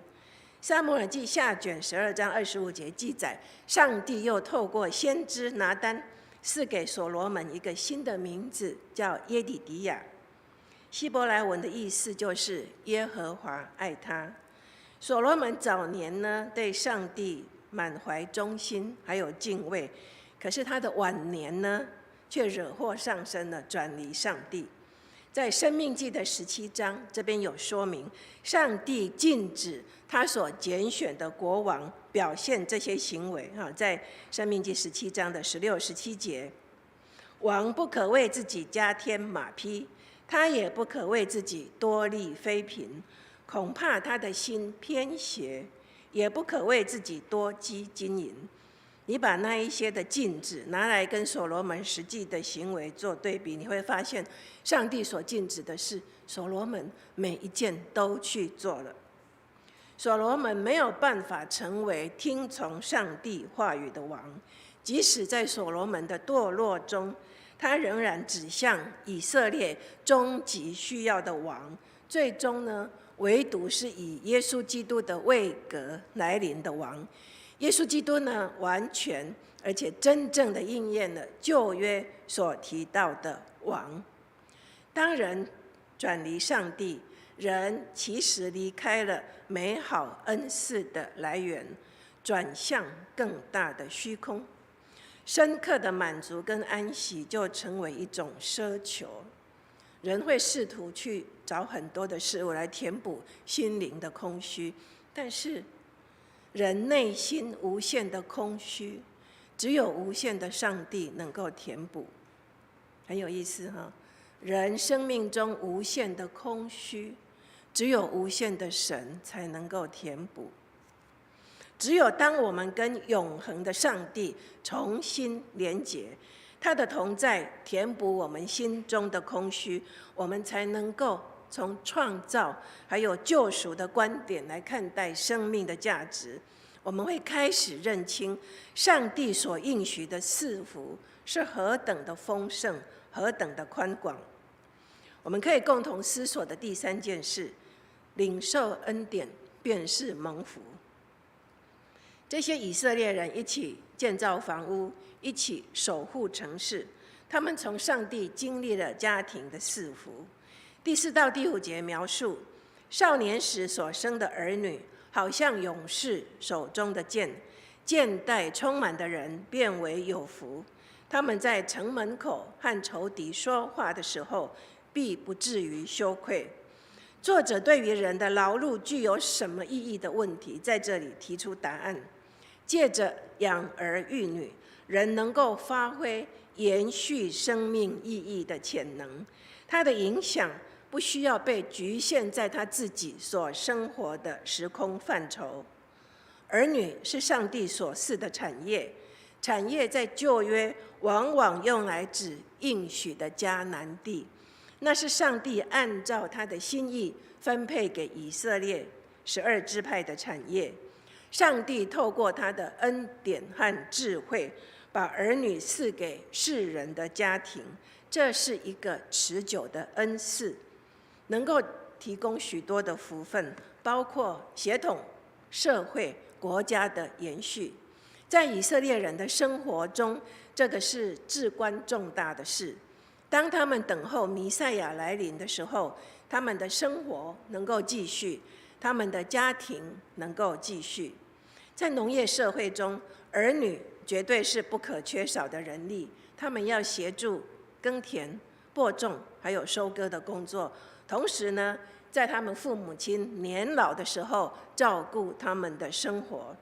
撒母耳记下卷12章25节记载，上帝又透过先知拿单赐给所罗门一个新的名字，叫耶底迪亚。希伯来文的意思就是耶和华爱他。所罗门早年呢，对上帝满怀忠心，还有敬畏，可是他的晚年呢，却惹祸上身了，转离上帝。在申命记的17章，这边有说明，上帝禁止他所拣选的国王表现这些行为。在申命记17章的16、17节，王不可为自己加添马匹，他也不可为自己多立妃嫔，恐怕他的心偏邪，也不可为自己多积金银。你把那一些的禁止拿来跟所罗门实际的行为做对比，你会发现上帝所禁止的事，所罗门每一件都去做了。所罗门没有办法成为听从上帝话语的王，即使在所罗门的堕落中，他仍然指向以色列终极需要的王，最终呢，唯独是以耶稣基督的位格来临的王。耶稣基督呢，完全而且真正的应验了旧约所提到的王。当人转离上帝，人其实离开了美好恩赐的来源，转向更大的虚空。深刻的满足跟安息就成为一种奢求。人会试图去找很多的事物来填补心灵的空虚，但是人内心无限的空虚，只有无限的上帝能够填补。很有意思哈，人生命中无限的空虚，只有无限的神才能够填补。只有当我们跟永恒的上帝重新连结，他的同在填补我们心中的空虚，我们才能够从创造还有救赎的观点来看待生命的价值。我们会开始认清上帝所应许的赐福是何等的丰盛，何等的宽广。我们可以共同思索的第3件事，领受恩典便是蒙福。这些以色列人一起建造房屋，一起守护城市，他们从上帝经历了家庭的赐福。第4到第5节描述，少年时所生的儿女，好像勇士手中的剑，剑带充满的人变为有福。他们在城门口和仇敌说话的时候，必不至于羞愧。作者对于人的劳碌具有什么意义的问题，在这里提出答案。借着养儿育女，人能够发挥延续生命意义的潜能，它的影响不需要被局限在他自己所生活的时空范畴。儿女是上帝所赐的产业，产业在旧约往往用来指应许的迦南地，那是上帝按照他的心意分配给以色列12支派的产业。上帝透过他的恩典和智慧，把儿女赐给世人的家庭，这是一个持久的恩赐，能够提供许多的福分，包括血统、社会、国家的延续。在以色列人的生活中，这个是至关重大的事。当他们等候弥赛亚来临的时候，他们的生活能够继续，他们的家庭能够继续。在农业社会中，儿女绝对是不可缺少的人力，他们要协助耕田、播种还有收割的工作，同时呢，在他们父母亲年老的时候照顾他们的生活。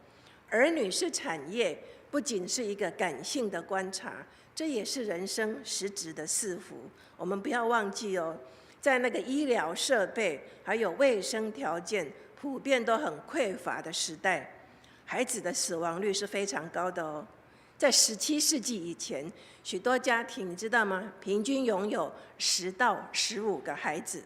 儿女是产业，不仅是一个感性的观察，这也是人生实质的赐福。我们不要忘记哦，在那个医疗设备还有卫生条件普遍都很匮乏的时代，孩子的死亡率是非常高的哦。在17世纪以前，许多家庭你知道吗？平均拥有10到15个孩子。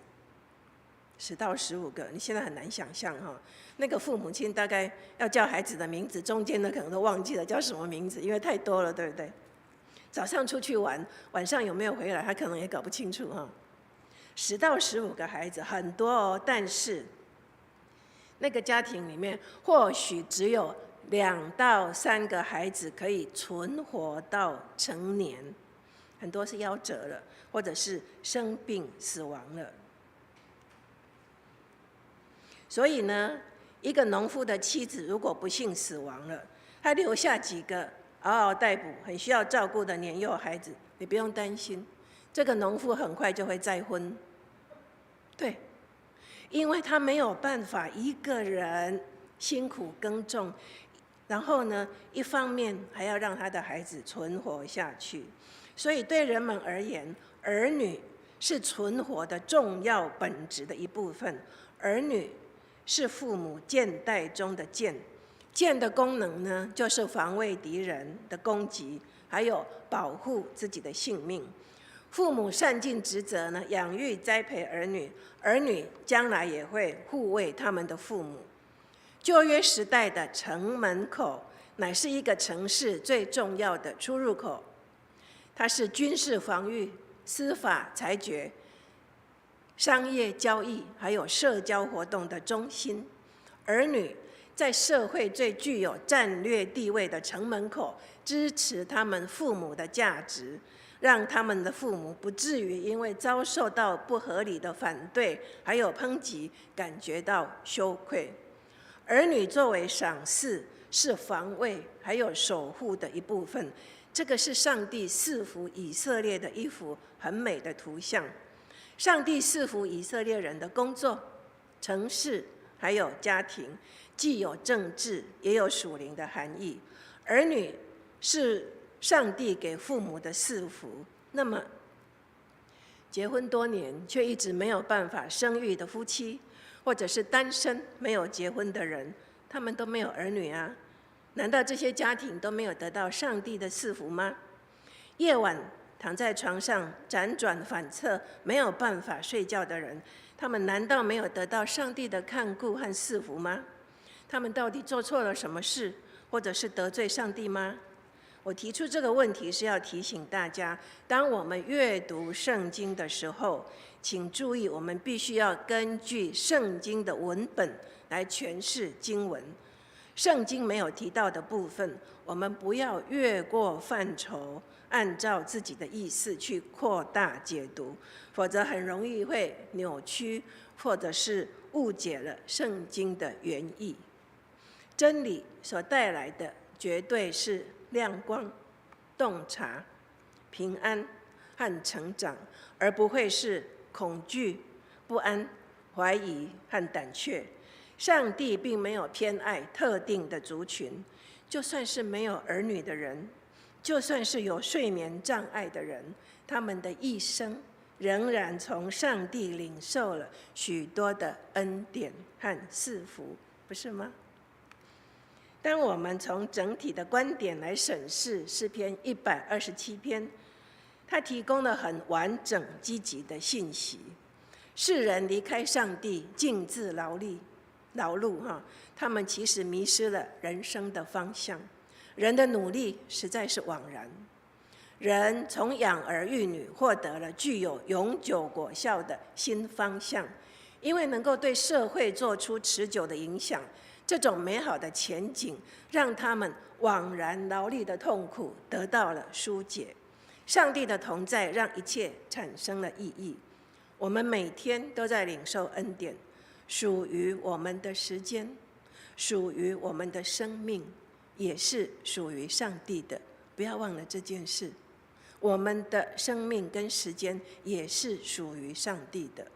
10到15个，你现在很难想象哈。那个父母亲大概要叫孩子的名字，中间的可能都忘记了叫什么名字，因为太多了，对不对？早上出去玩，晚上有没有回来，他可能也搞不清楚哈。10到15个孩子很多哦，但是那个家庭里面或许只有2到3个孩子可以存活到成年，很多是夭折了，或者是生病死亡了。所以呢，一个农夫的妻子如果不幸死亡了，他留下几个嗷嗷待哺、很需要照顾的年幼孩子，你不用担心，这个农夫很快就会再婚。对，因为他没有办法一个人辛苦耕种，然后呢，一方面还要让他的孩子存活下去。所以对人们而言，儿女是存活的重要本质的一部分。儿女是父母箭袋中的箭，箭的功能呢，就是防卫敌人的攻击，还有保护自己的性命。父母善尽职责呢，养育栽培儿女，儿女将来也会护卫他们的父母。旧约时代的城门口，乃是一个城市最重要的出入口，它是军事防御、司法裁决、商业交易还有社交活动的中心。儿女在社会最具有战略地位的城门口，支持他们父母的价值，让他们的父母不至于因为遭受到不合理的反对还有抨击，感觉到羞愧。儿女作为赏赐，是防卫还有守护的一部分。这个是上帝赐福以色列的一幅很美的图像。上帝赐福以色列人的工作、城市还有家庭，既有政治也有属灵的含义。儿女是上帝给父母的赐福。那么结婚多年却一直没有办法生育的夫妻，或者是单身没有结婚的人，他们都没有儿女啊。难道这些家庭都没有得到上帝的赐福吗？夜晚躺在床上辗转反侧，没有办法睡觉的人，他们难道没有得到上帝的看顾和赐福吗？他们到底做错了什么事，或者是得罪上帝吗？我提出这个问题是要提醒大家，当我们阅读圣经的时候，请注意，我们必须要根据圣经的文本来诠释经文。圣经没有提到的部分，我们不要越过范畴，按照自己的意思去扩大解读，否则很容易会扭曲，或者是误解了圣经的原意。真理所带来的绝对是亮光、洞察、平安和成长，而不会是恐惧、不安、怀疑和胆怯。上帝并没有偏爱特定的族群，就算是没有儿女的人，就算是有睡眠障碍的人，他们的一生仍然从上帝领受了许多的恩典和赐福，不是吗？当我们从整体的观点来审视诗篇127篇，它提供了很完整积极的信息。世人离开上帝，径自劳碌他们其实迷失了人生的方向。人的努力实在是枉然。人从养儿育女获得了具有永久果效的新方向，因为能够对社会做出持久的影响。这种美好的前景让他们枉然劳力的痛苦得到了疏解。上帝的同在让一切产生了意义。我们每天都在领受恩典，属于我们的时间，属于我们的生命，也是属于上帝的。不要忘了这件事，我们的生命跟时间也是属于上帝的。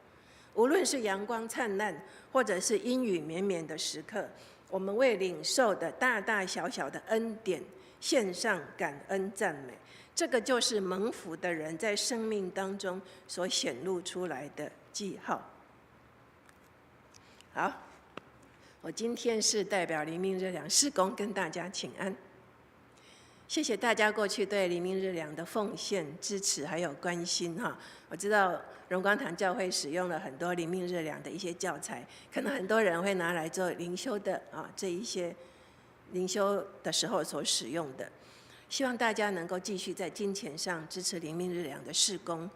无论是阳光灿烂，或者是阴雨绵绵的时刻，我们为领受的大大小小的恩典献上感恩赞美。这个就是蒙福的人在生命当中所显露出来的记号。好，我今天是代表黎明热良事工跟大家请安。谢谢大家过去对黎明日粮的奉献、支持还有关心哈。我知道荣光堂教会使用了很多黎明日粮的一些教材，可能很多人会拿来做灵修的这一些灵修的时候所使用的。希望大家能够继续在金钱上支持黎明日粮的事工，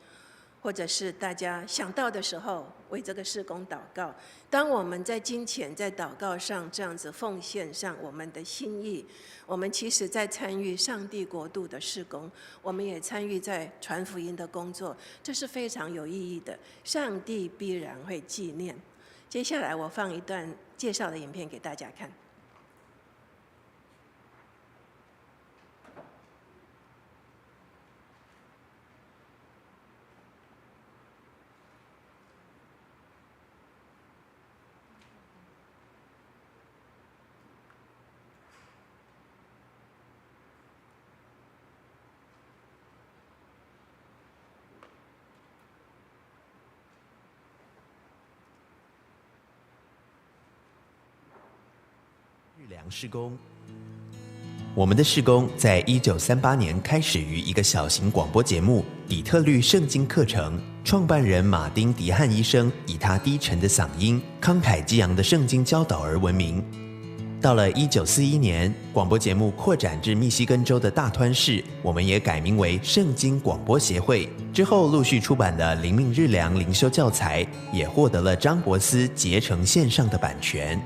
或者是大家想到的时候为这个事工祷告。当我们在金钱在祷告上这样子奉献上我们的心意，我们其实在参与上帝国度的事工，我们也参与在传福音的工作，这是非常有意义的，上帝必然会纪念。接下来我放一段介绍的影片给大家看。日粮事工，我们的事工在1938年开始于一个小型广播节目《底特律圣经课程》，创办人马丁·迪汉医生以他低沉的嗓音、慷慨激昂的圣经教导而闻名。到了1941年，广播节目扩展至密西根州的大湍市，我们也改名为圣经广播协会。之后陆续出版的《灵命日粮》灵修教材，也获得了张伯斯结成线上的版权。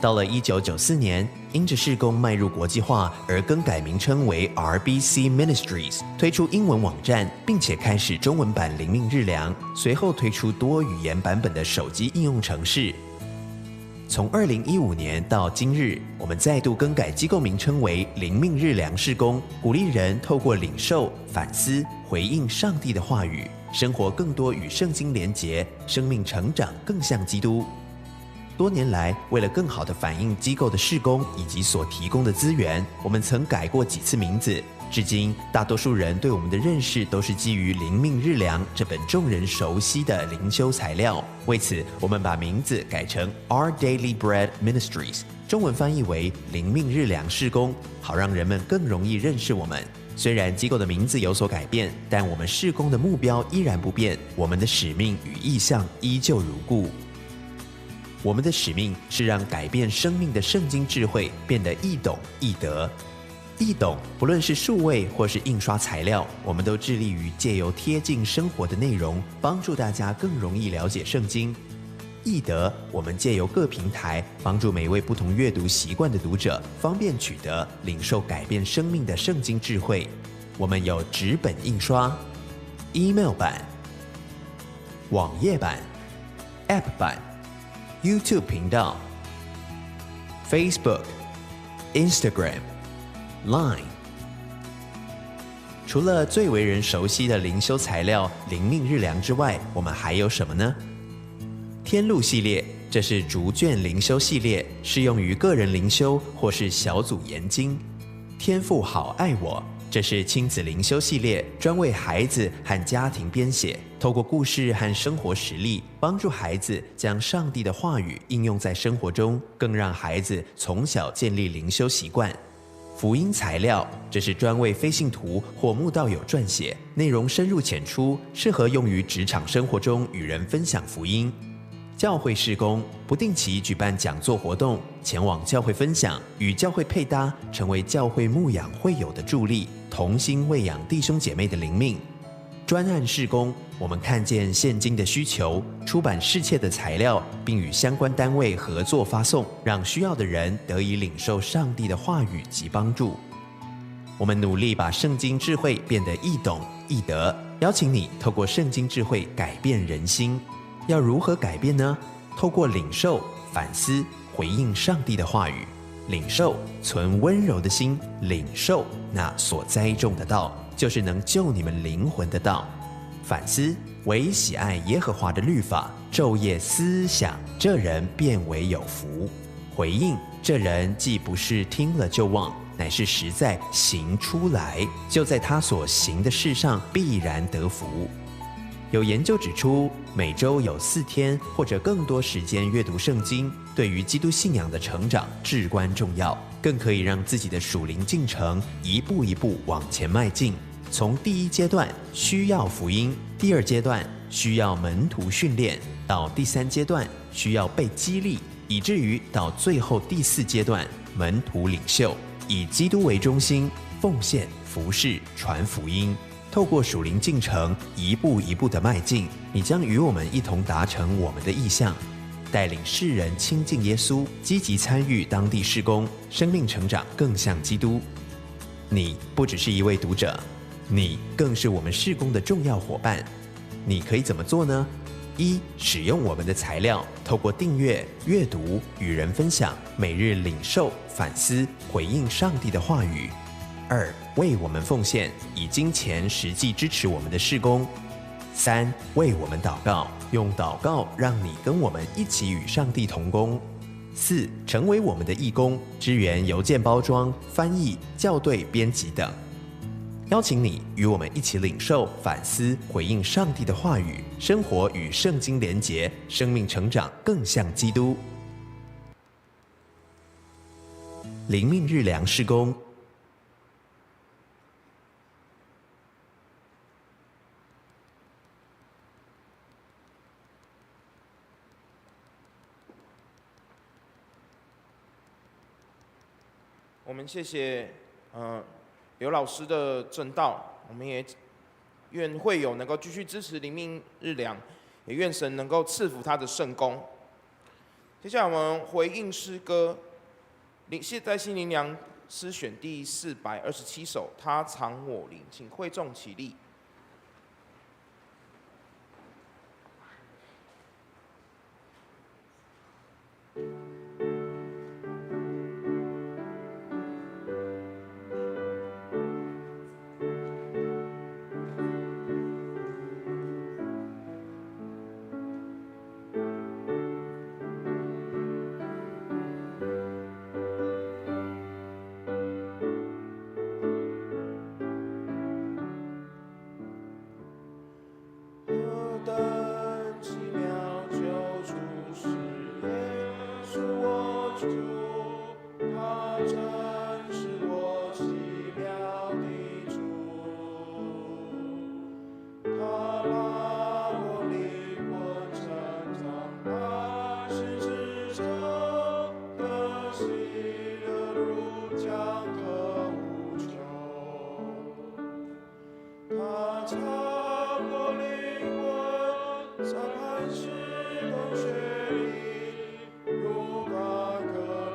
到了1994年，因着事工迈入国际化而更改名称为 RBC Ministries， 推出英文网站，并且开始中文版灵命日粮，随后推出多语言版本的手机应用程式。从2015年到今日，我们再度更改机构名称为灵命日粮事工，鼓励人透过领受、反思、回应上帝的话语，生活更多与圣经连结，生命成长更像基督。多年来，为了更好地反映机构的事工以及所提供的资源，我们曾改过几次名字。至今，大多数人对我们的认识都是基于《灵命日粮》这本众人熟悉的灵修材料。为此，我们把名字改成 Our Daily Bread Ministries， 中文翻译为灵命日粮事工，好让人们更容易认识我们。虽然机构的名字有所改变，但我们事工的目标依然不变，我们的使命与意向依旧如故。我们的使命是让改变生命的圣经智慧变得易懂易得。易懂，不论是数位或是印刷材料，我们都致力于借由贴近生活的内容，帮助大家更容易了解圣经。易得，我们借由各平台，帮助每位不同阅读习惯的读者，方便取得、领受改变生命的圣经智慧。我们有纸本印刷、email 版、网页版、App 版、YouTube 频道、Facebook、Instagram、Line。除了最为人熟悉的灵修材料《灵命日粮》之外，我们还有什么呢？天路系列，这是逐卷灵修系列，适用于个人灵修或是小组研经。天父好爱我，这是亲子灵修系列，专为孩子和家庭编写，透过故事和生活实例，帮助孩子将上帝的话语应用在生活中，更让孩子从小建立灵修习惯。福音材料，这是专为非信徒或慕道友撰写，内容深入浅出，适合用于职场生活中与人分享福音。教会事工，不定期举办讲座活动，前往教会分享，与教会配搭，成为教会牧养会友的助力，同心喂养弟兄姐妹的灵命。专案事工，我们看见现今的需求，出版适切的材料，并与相关单位合作发送，让需要的人得以领受上帝的话语及帮助。我们努力把圣经智慧变得易懂易得，邀请你透过圣经智慧改变人心。要如何改变呢？透过领受、反思、回应上帝的话语。领受，存温柔的心，领受那所栽种的道，就是能救你们灵魂的道。反思，唯喜爱耶和华的律法，昼夜思想，这人便为有福。回应，这人既不是听了就忘，乃是实在行出来，就在他所行的事上必然得福。有研究指出，每周有4天或者更多时间阅读圣经，对于基督信仰的成长至关重要，更可以让自己的属灵进程一步一步往前迈进。从第1阶段需要福音，第2阶段需要门徒训练，到第3阶段需要被激励，以至于到最后第4阶段门徒领袖，以基督为中心，奉献、服侍、传福音。透过属灵进程一步一步的迈进，你将与我们一同达成我们的意向，带领世人亲近耶稣，积极参与当地事工，生命成长更像基督。你不只是一位读者，你更是我们事工的重要伙伴。你可以怎么做呢？1. 使用我们的材料，透过订阅、阅读、与人分享，每日领受、反思、回应上帝的话语。2. 为我们奉献，以金钱实际支持我们的事工。3. 为我们祷告，用祷告让你跟我们一起与上帝同工。4. 成为我们的义工，支援邮件包装、翻译、校对、编辑等。邀请你与我们一起领受、反思、回应上帝的话语，生活与圣经连结，生命成长更像基督。灵命日粮事工。我们谢谢刘老师的证道，我们也愿会友能够继续支持灵命日粮，也愿神能够赐福他的圣工。接下来我们回应诗歌，在新灵粮诗选第427首，他藏我灵，请会众起立。山海是洞穴里，如干戈。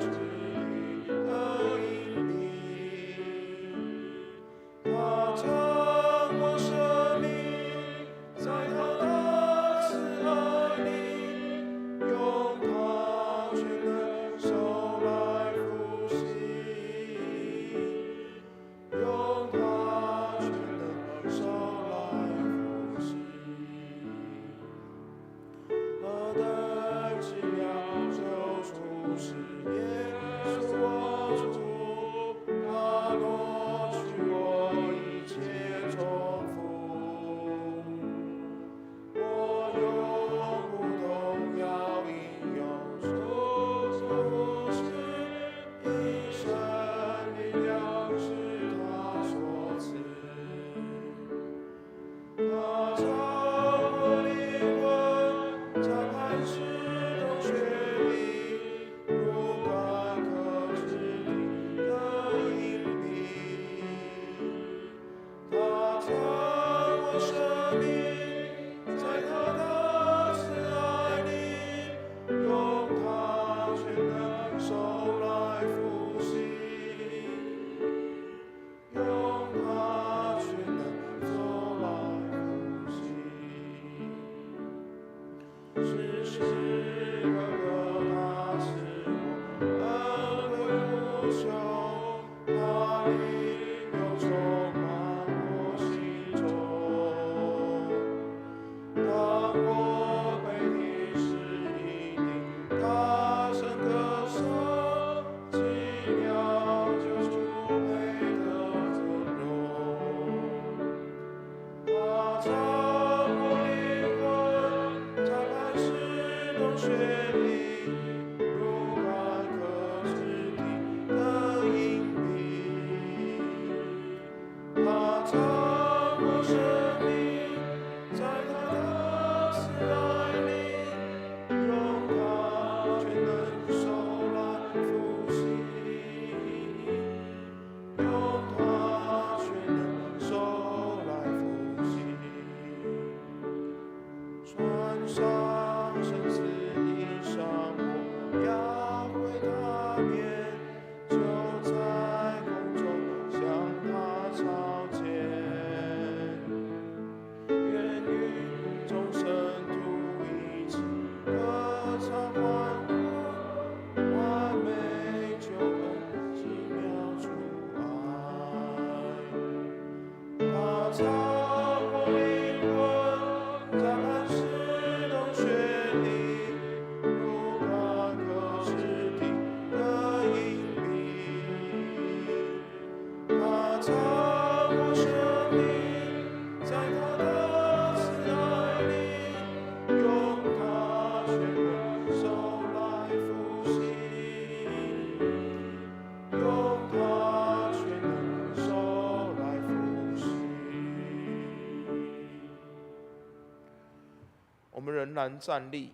我们仍然站立，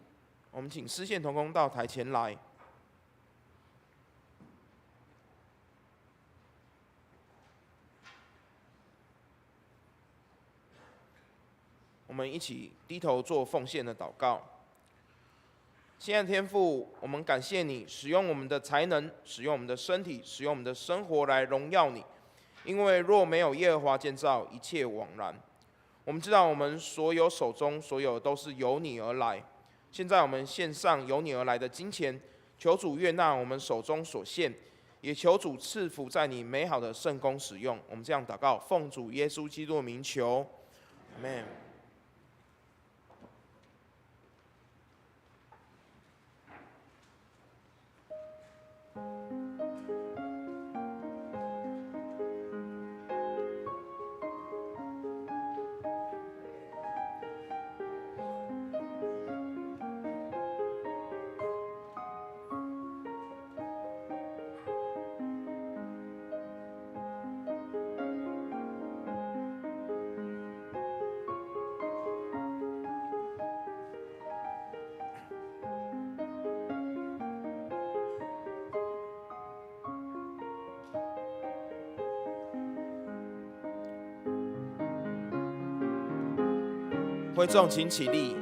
我们请诗献同工到台前来。我们一起低头做奉献的祷告。亲爱的天父，我们感谢你使用我们的才能，使用我们的身体，使用我们的生活来荣耀你。因为若没有耶和华建造，一切枉然。我们知道我们所有手中所有都是由你而来。现在我们献上由你而来的金钱，求主悦纳我们手中所献，也求主赐福在你美好的圣工使用。我们这样祷告，奉主耶稣基督的名求，阿们。会众请起立。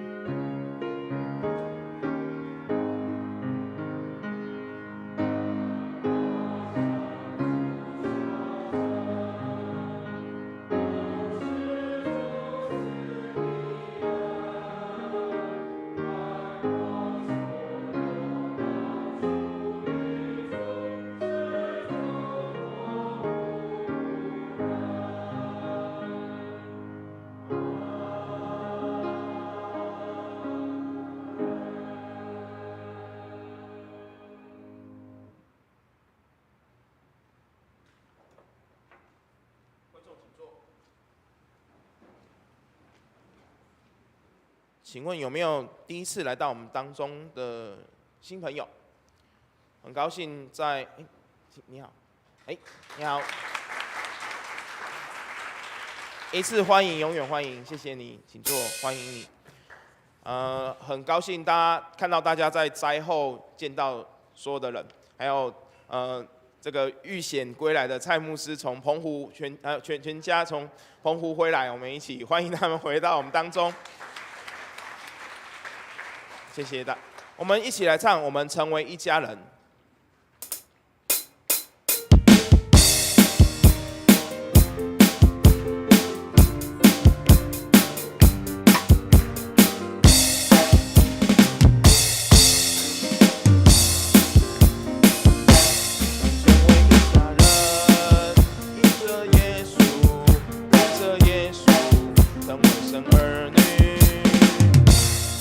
请问有没有第一次来到我们当中的新朋友？很高兴在，你好，你好，一次欢迎，永远欢迎，谢谢你，请坐，欢迎你。很高兴看到大家在灾后见到所有的人，还有这个遇险归来的蔡牧师从澎湖全家从澎湖回来，我们一起欢迎他们回到我们当中。谢谢大家，我们一起来唱《我们成为一家人》。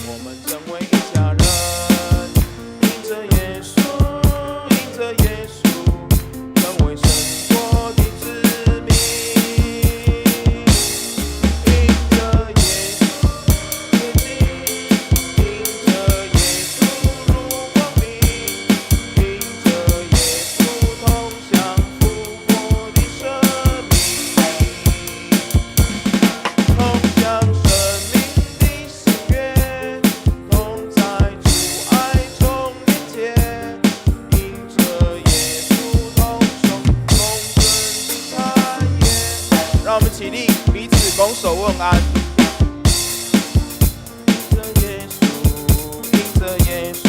我们成为一家人，因着耶稣。安。因着耶稣，因着耶稣。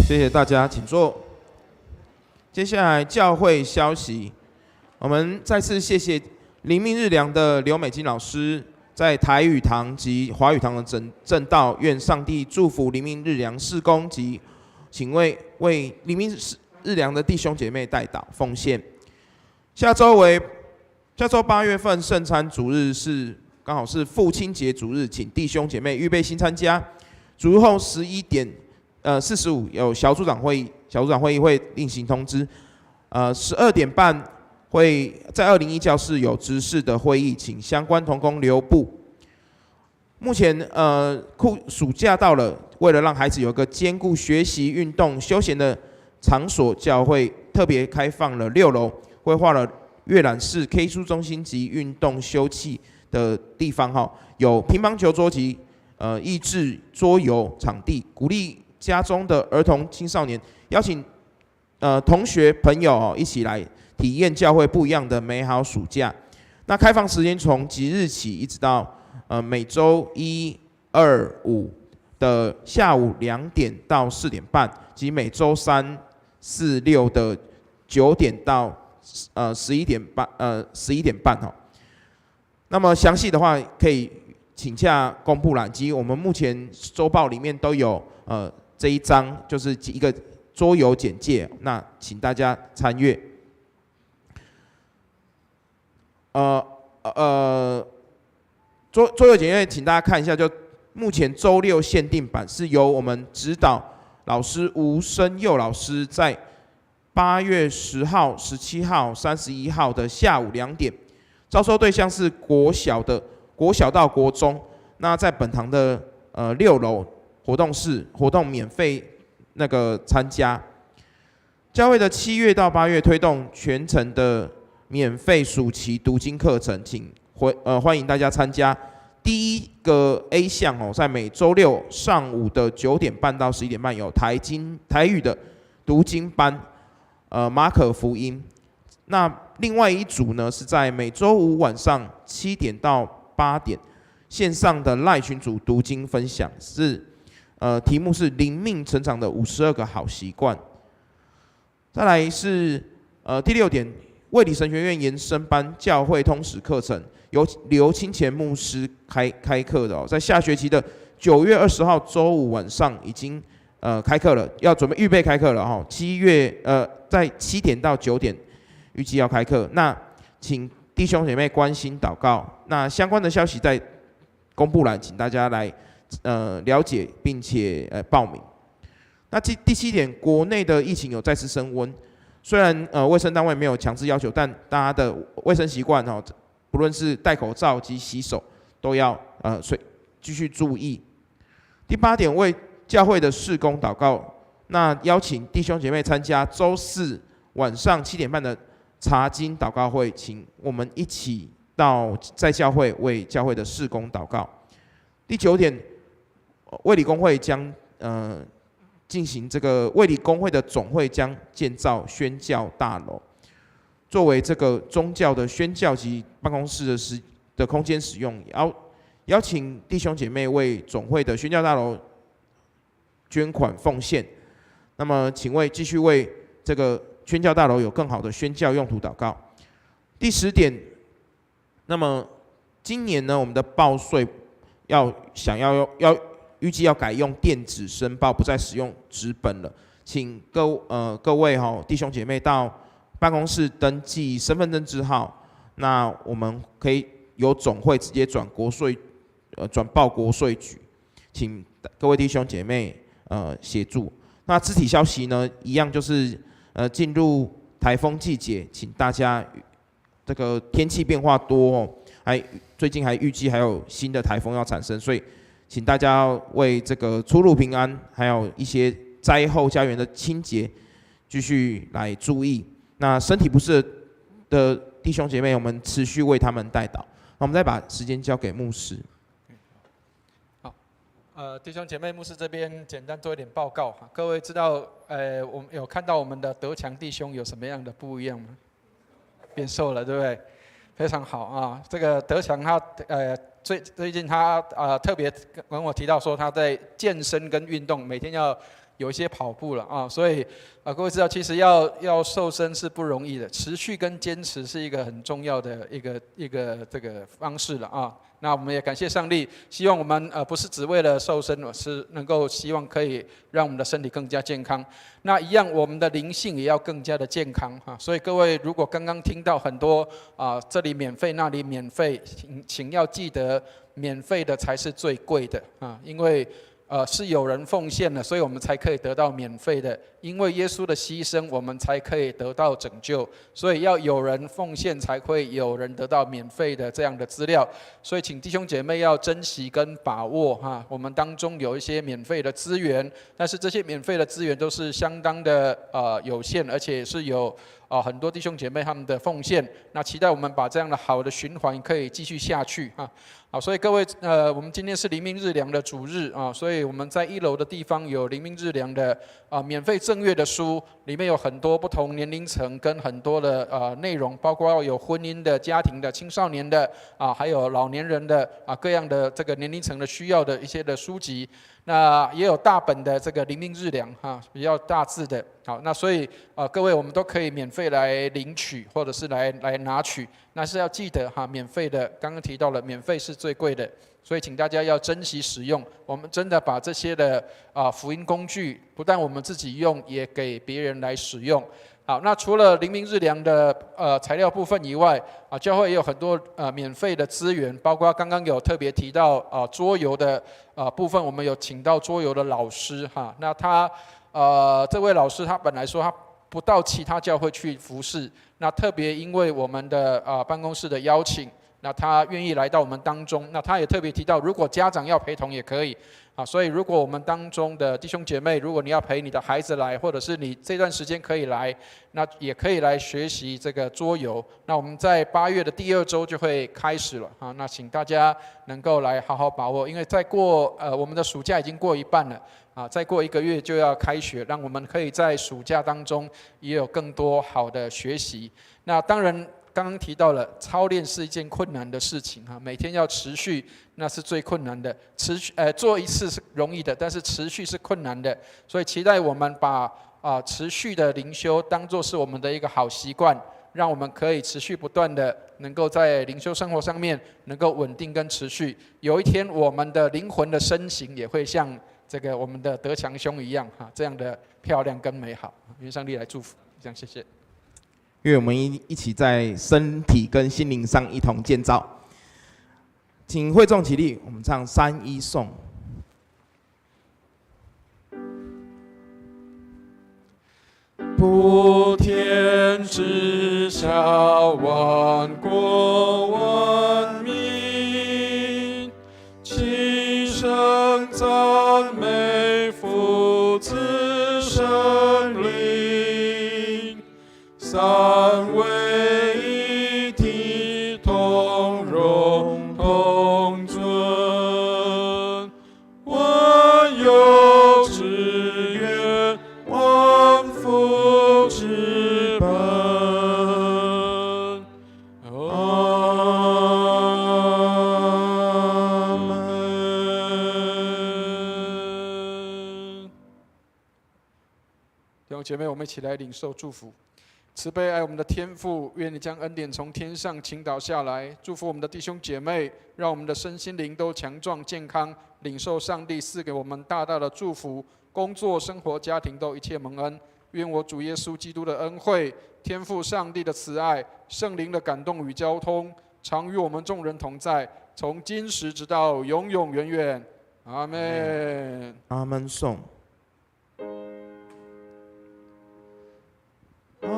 谢谢大家，请坐。接下来教会消息，我们再次谢谢灵命日粮的刘美金老师在台语堂及华语堂的正道，愿上帝祝福灵命日粮事工及请为灵命日粮的弟兄姐妹代祷奉献。下周8月份圣餐主日是刚好是父亲节主日，请弟兄姐妹预备心参加。主日后11点45有小组长会议会另行通知。12点半会在201教室有执事的会议，请相关同工留步。目前暑假到了，为了让孩子有个兼顾学习、运动、休闲的场所，教会特别开放了6楼，规划了阅览室、K 书中心及运动休憩的地方哈，有乒乓球桌及益智桌游场地，鼓励家中的儿童青少年邀请同学朋友一起来体验教会不一样的美好暑假。那开放时间从即日起一直到每周1、2、5的下午2点到4点半，及每周3、4、6的9点到11点半哈。那么详细的话可以请洽公布栏，及我们目前周报里面都有这一章，就是一个桌游简介，那请大家参阅。桌游简介，请大家看一下，就目前周6限定版是由我们指导老师吴生佑老师在8月10号、17号、31号的下午2点，招收对象是国小到国中。那在本堂的6楼活动室活动免费参加。教会的7月到8月推动全程的免费暑期读经课程，请欢迎大家参加。第一个 A 项在每周6上午的9点半到11点半有台语的读经班，马可福音。那另外一组呢是在每周5晚上7点到8点线上的LINE群组读经分享，是题目是灵命成长的52个好习惯。再来是第6点，卫理神学院延伸班教会通识课程，由刘清前牧师开课的在下学期的9月20号周5晚上已经开课了，要准备预备开课了哈。在7点到9点预计要开课，那请弟兄姐妹关心祷告。那相关的消息在公布栏，请大家来了解并且报名。那第7点，国内的疫情有再次升温，虽然卫生单位没有强制要求，但大家的卫生习惯不论是戴口罩及洗手，都要继续注意。第8点，为教会的事工祷告，那邀请弟兄姐妹参加周4晚上7点半的查经祷告会，请我们一起在教会为教会的事工祷告。第9点，卫理公会将进行这个卫理公会的总会将建造宣教大楼，作为这个宗教的宣教及办公室的空间使用，邀请弟兄姐妹为总会的宣教大楼捐款奉献。那么，请继续为这个宣教大楼有更好的宣教用途祷告。第10点，那么今年呢，我们的报税要预计要改用电子申报，不再使用纸本了。请各位弟兄姐妹到办公室登记身份证字号，那我们可以由总会直接转报国税局，请各位弟兄姐妹协助。那肢体消息呢，一样就是进入台风季节，请大家这个天气变化多最近还预计还有新的台风要产生，所以请大家为这个出入平安，还有一些灾后家园的清洁，继续来注意。那身体不适的弟兄姐妹，我们持续为他们代祷。那我们再把时间交给牧师。好，弟兄姐妹，牧师这边简单做一点报告。各位知道，我们有看到我们的德强弟兄有什么样的不一样吗？变瘦了，对不对？非常好啊！这个德强他最近他特别跟我提到说，他在健身跟运动，每天要有一些跑步了啊，所以各位知道，其实要瘦身是不容易的，持续跟坚持是一个很重要的一个这个方式了啊。那我们也感谢上帝，希望我们不是只为了瘦身，是能够希望可以让我们的身体更加健康。那一样，我们的灵性也要更加的健康哈。所以各位如果刚刚听到很多这里免费那里免费，请要记得免费的才是最贵的啊，因为是有人奉献了，所以我们才可以得到免费的。因为耶稣的牺牲，我们才可以得到拯救。所以要有人奉献，才会有人得到免费的这样的资料。所以请弟兄姐妹要珍惜跟把握哈，我们当中有一些免费的资源，但是这些免费的资源都是相当的有限，而且是有很多弟兄姐妹他们的奉献。那期待我们把这样的好的循环可以继续下去哈。好，所以各位我们今天是灵命日粮的主日啊，所以我们在1楼的地方有灵命日粮的免费正月的书，里面有很多不同年龄层跟很多的内容，包括有婚姻的、家庭的、青少年的还有老年人的各样的这个年龄层的需要的一些的书籍。那也有大本的这个灵命日粮比较大字的。好，那所以各位我们都可以免费来领取，或者是来拿取。那是要记得免费的，刚刚提到了，免费是最贵的，所以请大家要珍惜使用。我们真的把这些的福音工具，不但我们自己用，也给别人来使用。好，那除了灵命日粮的材料部分以外，教会也有很多免费的资源，包括刚刚有特别提到桌游的部分，我们有请到桌游的老师哈。那他这位老师他本来说他不到其他教会去服侍，那特别因为我们的办公室的邀请，那他愿意来到我们当中。那他也特别提到，如果家长要陪同也可以。所以如果我们当中的弟兄姐妹，如果你要陪你的孩子来，或者是你这段时间可以来，那也可以来学习这个桌游。那我们在8月的第2周就会开始了那请大家能够来好好把握，因为再过我们的暑假已经过一半了再过1个月就要开学，让我们可以在暑假当中也有更多好的学习。那当然刚刚提到了，操练是一件困难的事情每天要持续，那是最困难的。做一次是容易的，但是持续是困难的。所以期待我们把持续的灵修当作是我们的一个好习惯，让我们可以持续不断的能够在灵修生活上面能够稳定跟持续。有一天我们的灵魂的身形也会像这个我们的德强兄一样这样的漂亮跟美好。愿上帝来祝福，这样谢谢。因为我们一起在身体跟心灵上一同建造，请会众起立，我们唱3-1颂。普天之下，万国万民，齐声赞美父子圣灵。三位一体，同荣同尊，万有之源，万福之本。阿门。弟兄姐妹，我们一起来领受祝福。慈悲爱我们的天父，愿你将恩典从天上倾倒下来，祝福我们的弟兄姐妹，让我们的身心灵都强壮健康，领受上帝赐给我们大大的祝福，工作、生活、家庭都一切蒙恩。愿我主耶稣基督的恩惠、天父上帝的慈爱、圣灵的感动与交通，常与我们众人同在，从今时直到永永远远。阿们。阿门颂。阿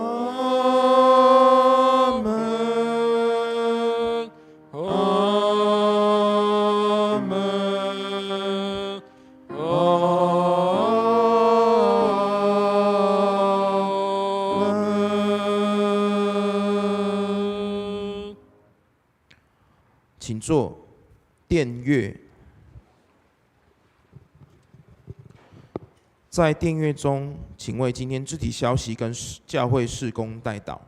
门。阿门。阿门。请坐，殿乐。在殿乐中，请为今天肢体消息跟教会事工代祷。